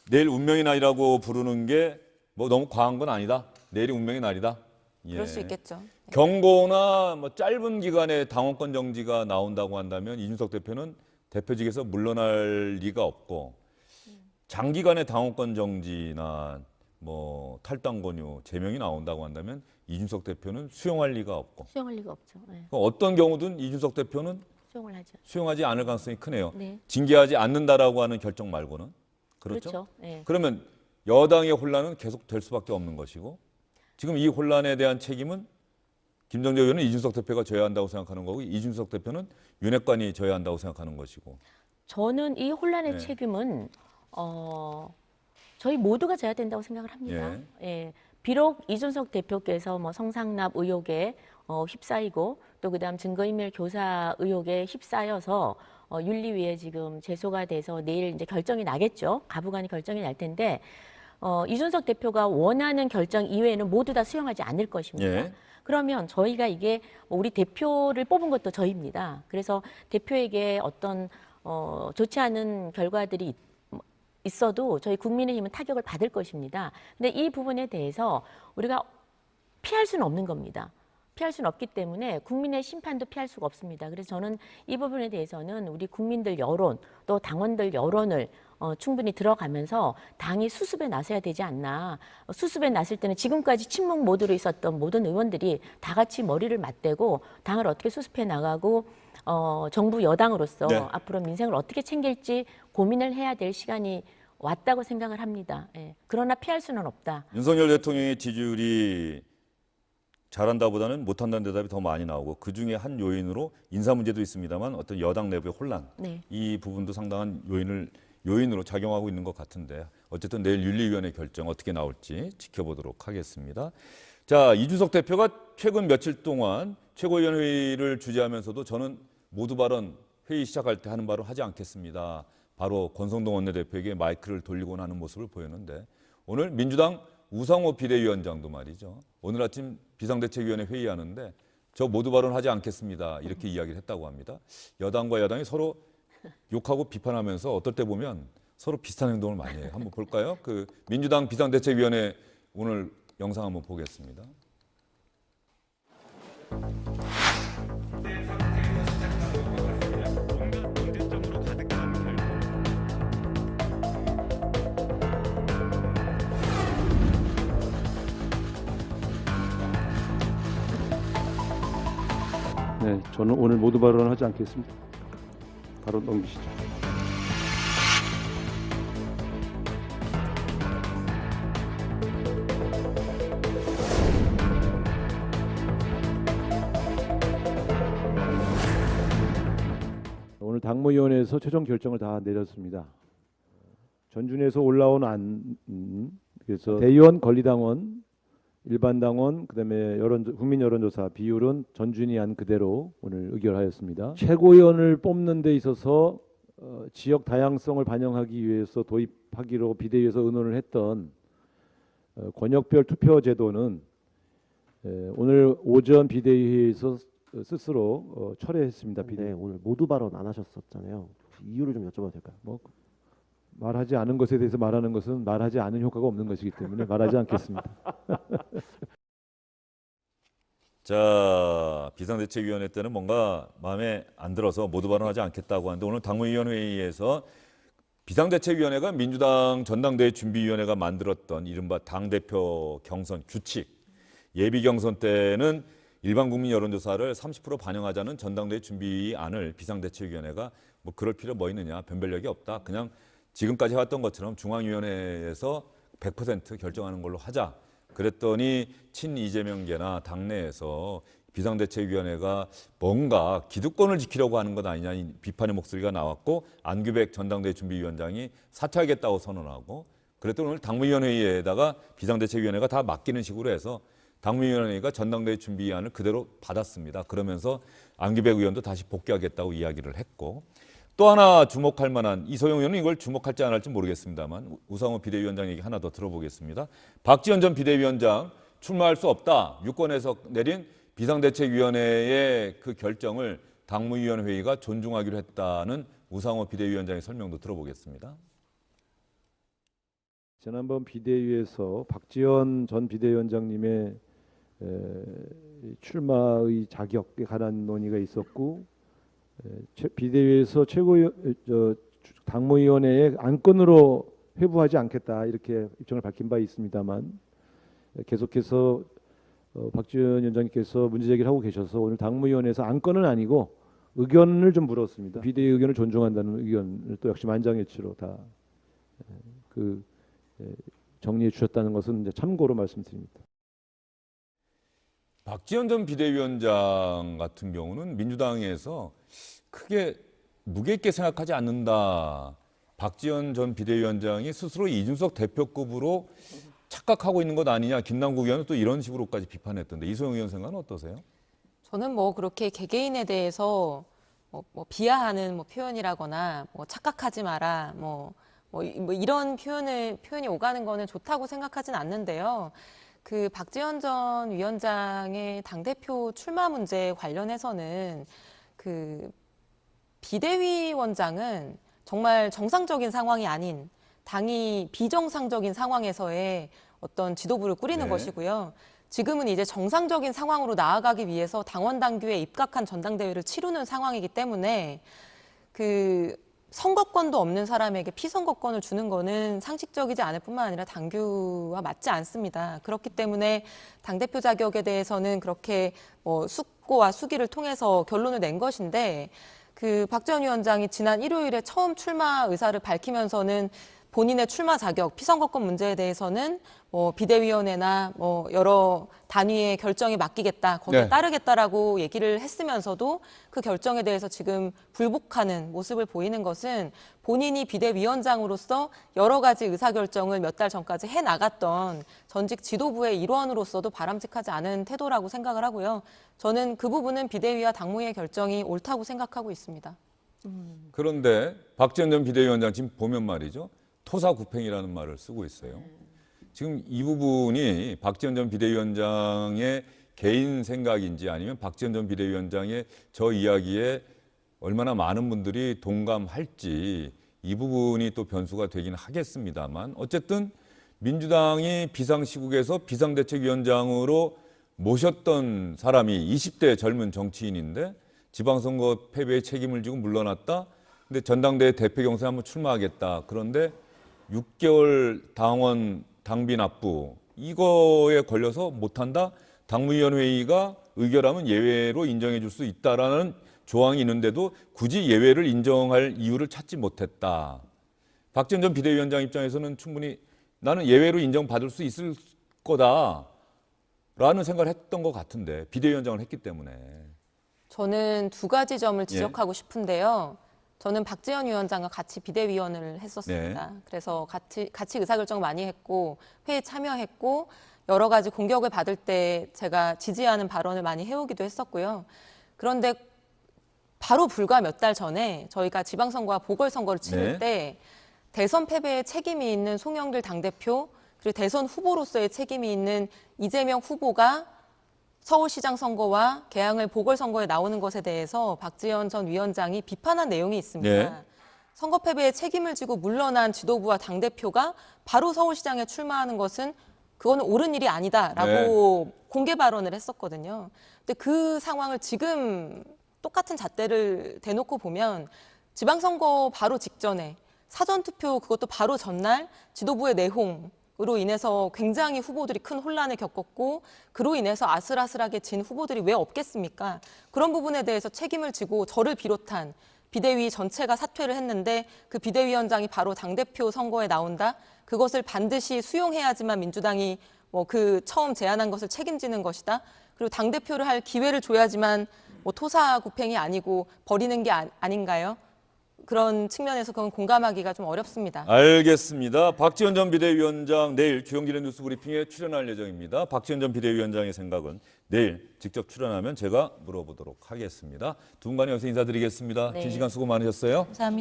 내일 운명의 날이라고 부르는 게 뭐 너무 과한 건 아니다. 내일이 운명의 날이다. 예. 그럴 수 있겠죠. 경고나 뭐 짧은 기간에 당원권 정지가 나온다고 한다면 이준석 대표는 대표직에서 물러날 리가 없고 장기간의 당원권 정지나 뭐 탈당 권유, 제명이 나온다고 한다면 이준석 대표는 수용할 리가 없고 수용할 리가 없죠. 네. 어떤 경우든 이준석 대표는 수용을 하죠. 수용하지 않을 가능성이 크네요. 네. 징계하지 않는다라고 하는 결정 말고는. 그렇죠? 그렇죠. 네. 그러면 여당의 혼란은 계속 될 수밖에 없는 것이고 지금 이 혼란에 대한 책임은 김정재 의원은 이준석 대표가 져야 한다고 생각하는 거고 이준석 대표는 윤핵관이 져야 한다고 생각하는 것이고. 저는 이 혼란의 네. 책임은 저희 모두가 져야 된다고 생각을 합니다. 예. 비록 이준석 대표께서 뭐 성상납 의혹에 휩싸이고 또 그다음 증거인멸 교사 의혹에 휩싸여서 윤리위에 지금 제소가 돼서 내일 이제 결정이 나겠죠. 가부간의 결정이 날 텐데 이준석 대표가 원하는 결정 이외에는 모두 다 수용하지 않을 것입니다. 예. 그러면 저희가 이게 우리 대표를 뽑은 것도 저희입니다. 그래서 대표에게 어떤 좋지 않은 결과들이 있어도 저희 국민의힘은 타격을 받을 것입니다. 근데 이 부분에 대해서 우리가 피할 수는 없는 겁니다. 피할 수는 없기 때문에 국민의 심판도 피할 수가 없습니다. 그래서 저는 이 부분에 대해서는 우리 국민들 여론 또 당원들 여론을 충분히 들어가면서 당이 수습에 나서야 되지 않나. 수습에 나설 때는 지금까지 침묵 모드로 있었던 모든 의원들이 다 같이 머리를 맞대고 당을 어떻게 수습해 나가고 정부 여당으로서 네. 앞으로 민생을 어떻게 챙길지 고민을 해야 될 시간이 왔다고 생각을 합니다. 예. 그러나 피할 수는 없다. 윤석열 대통령의 지지율이 잘한다보다는 못한다는 대답이 더 많이 나오고 그중에 한 요인으로 인사 문제도 있습니다만 어떤 여당 내부의 혼란 네. 이 부분도 상당한 요인으로 작용하고 있는 것 같은데 어쨌든 내일 윤리위원회 결정 어떻게 나올지 지켜보도록 하겠습니다. 자, 이준석 대표가 최근 며칠 동안 최고위원회의를 주재하면서도 저는 모두 발언 회의 시작할 때 하는 바로 하지 않겠습니다. 바로 권성동 원내대표에게 마이크를 돌리곤 하는 모습을 보였는데 오늘 민주당 우상호 비대위원장도 말이죠. 오늘 아침 비상대책위원회 회의하는데 저 모두 발언하지 않겠습니다. 이렇게 이야기를 했다고 합니다. 여당과 야당이 서로 욕하고 비판하면서 어떨 때 보면 서로 비슷한 행동을 많이 해요. 한번 볼까요? 그 민주당 비상대책위원회 오늘 영상 한번 보겠습니다. 온갖 문제점으로 가득 담은 네, 저는 오늘 모두 발언하지 않겠습니다. 바로 넘기시죠. 오늘 당무위원회에서 최종 결정을 다 내렸습니다. 전준에서 올라온 그래서 대의원, 권리당원, 일반당원, 그다음에 국민 여론조사 비율은 전준이 안 그대로 오늘 의결하였습니다. 최고위원을 뽑는 데 있어서 지역 다양성을 반영하기 위해서 도입하기로 비대위에서 의논을 했던 권역별 투표 제도는 오늘 오전 비대위에서 스스로 철회했습니다. 네, 오늘 모두 발언 안 하셨었잖아요. 이유를 좀 여쭤봐도 될까요? 말하지 않은 것에 대해서 말하는 것은 말하지 않은 효과가 없는 것이기 때문에 말하지 않겠습니다. 자, 비상대책위원회 때는 뭔가 마음에 안 들어서 모두 발언하지 않겠다고 하는데 오늘 당무위원회의에서 비상대책위원회가 민주당 전당대회 준비위원회가 만들었던 이른바 당대표 경선 규칙, 예비 경선 때는 일반 국민 여론조사를 30% 반영하자는 전당대회 준비안을 비상대책위원회가 뭐 그럴 필요 뭐 있느냐, 변별력이 없다. 그냥 지금까지 해왔던 것처럼 중앙위원회에서 100% 결정하는 걸로 하자. 그랬더니 친이재명계나 당내에서 비상대책위원회가 뭔가 기득권을 지키려고 하는 것 아니냐 이 비판의 목소리가 나왔고 안규백 전당대회 준비위원장이 사퇴하겠다고 선언하고 그랬더니 오늘 당무위원회의에다가 비상대책위원회가 다 맡기는 식으로 해서 당무위원회가 전당대회 준비안을 그대로 받았습니다. 그러면서 안규백 의원도 다시 복귀하겠다고 이야기를 했고 또 하나 주목할 만한 이소영 의원은 이걸 주목할지 안 할지 모르겠습니다만 우상호 비대위원장 얘기 하나 더 들어보겠습니다. 박지원 전 비대위원장 출마할 수 없다. 유권에서 내린 비상대책위원회의 그 결정을 당무위원회의가 존중하기로 했다는 우상호 비대위원장의 설명도 들어보겠습니다. 지난번 비대위에서 박지원 전 비대위원장님의 출마의 자격에 관한 논의가 있었고 비대위에서 당무위원회의 안건으로 회부하지 않겠다 이렇게 입장을 밝힌 바 있습니다만 계속해서 박지원 위원장님께서 문제 제기를 하고 계셔서 오늘 당무위원회에서 안건은 아니고 의견을 좀 물었습니다. 비대위 의견을 존중한다는 의견을 또 역시 만장일치로 다 정리해 주셨다는 것은 이제 참고로 말씀드립니다. 박지원 전 비대위원장 같은 경우는 민주당에서 크게 무게 있게 생각하지 않는다. 박지원 전 비대위원장이 스스로 이준석 대표급으로 착각하고 있는 것 아니냐. 김남국 의원은 또 이런 식으로까지 비판했던데 이소영 의원 생각은 어떠세요? 저는 뭐 그렇게 개개인에 대해서 뭐 비하하는 표현이라거나 착각하지 마라 이런 표현이 오가는 거는 좋다고 생각하진 않는데요. 그 박지원 전 위원장의 당대표 출마 문제 관련해서는 그 비대위원장은 정말 정상적인 상황이 아닌 당이 비정상적인 상황에서의 어떤 지도부를 꾸리는 네. 것이고요. 지금은 이제 정상적인 상황으로 나아가기 위해서 당원 당규에 입각한 전당대회를 치르는 상황이기 때문에 그 선거권도 없는 사람에게 피선거권을 주는 거는 상식적이지 않을 뿐만 아니라 당규와 맞지 않습니다. 그렇기 때문에 당대표 자격에 대해서는 그렇게 숙고와 수기를 통해서 결론을 낸 것인데 그 박지원 위원장이 지난 일요일에 처음 출마 의사를 밝히면서는 본인의 출마 자격, 피선거권 문제에 대해서는 비대위원회나 여러 단위의 결정에 맡기겠다, 거기에 네. 따르겠다라고 얘기를 했으면서도 그 결정에 대해서 지금 불복하는 모습을 보이는 것은 본인이 비대위원장으로서 여러 가지 의사결정을 몇 달 전까지 해나갔던 전직 지도부의 일원으로서도 바람직하지 않은 태도라고 생각을 하고요. 저는 그 부분은 비대위와 당무위의 결정이 옳다고 생각하고 있습니다. 그런데 박지원 전 비대위원장 지금 보면 말이죠. 토사구팽이라는 말을 쓰고 있어요. 지금 이 부분이 박지원 전 비대위원장의 개인 생각인지 아니면 박지원 전 비대위원장의 저 이야기에 얼마나 많은 분들이 동감할지 이 부분이 또 변수가 되긴 하겠습니다만 어쨌든 민주당이 비상시국에서 비상대책위원장으로 모셨던 사람이 20대 젊은 정치인인데 지방선거 패배의 책임을 지고 물러났다. 근데 전당대회 대표 경선에 한번 출마하겠다. 그런데 6개월 당원 당비 납부 이거에 걸려서 못한다. 당무위원 회의가 의결하면 예외로 인정해 줄 수 있다라는 조항이 있는데도 굳이 예외를 인정할 이유를 찾지 못했다. 박지원 전 비대위원장 입장에서는 충분히 나는 예외로 인정받을 수 있을 거다라는 생각을 했던 것 같은데 비대위원장을 했기 때문에. 저는 두 가지 점을 지적하고 싶은데요. 저는 박지원 위원장과 같이 비대위원을 했었습니다. 그래서 같이 의사결정 많이 했고 회의에 참여했고 여러 가지 공격을 받을 때 제가 지지하는 발언을 많이 해오기도 했었고요. 그런데 바로 불과 몇 달 전에 저희가 지방선거와 보궐선거를 치를 때 대선 패배에 책임이 있는 송영길 당대표 그리고 대선 후보로서의 책임이 있는 이재명 후보가 서울시장 선거와 개항을 보궐선거에 나오는 것에 대해서 박지원 전 위원장이 비판한 내용이 있습니다. 선거 패배에 책임을 지고 물러난 지도부와 당대표가 바로 서울시장에 출마하는 것은 그거는 옳은 일이 아니다라고 공개 발언을 했었거든요. 근데 그 상황을 지금 똑같은 잣대를 대놓고 보면 지방선거 바로 직전에 사전투표 그것도 바로 전날 지도부의 내홍으로 인해서 굉장히 후보들이 큰 혼란을 겪었고 그로 인해서 아슬아슬하게 진 후보들이 왜 없겠습니까? 그런 부분에 대해서 책임을 지고 저를 비롯한 비대위 전체가 사퇴를 했는데 그 비대위원장이 바로 당대표 선거에 나온다? 그것을 반드시 수용해야지만 민주당이 그 처음 제안한 것을 책임지는 것이다. 그리고 당대표를 할 기회를 줘야지만 토사구팽이 아니고 버리는 게 아닌가요? 그런 측면에서 그건 공감하기가 좀 어렵습니다. 알겠습니다. 박지원 전 비대위원장 내일 주영길의 뉴스 브리핑에 출연할 예정입니다. 박지원 전 비대위원장의 생각은 내일 직접 출연하면 제가 물어보도록 하겠습니다. 두 분 간에 여기서 인사드리겠습니다. 긴 시간 수고 많으셨어요. 감사합니다.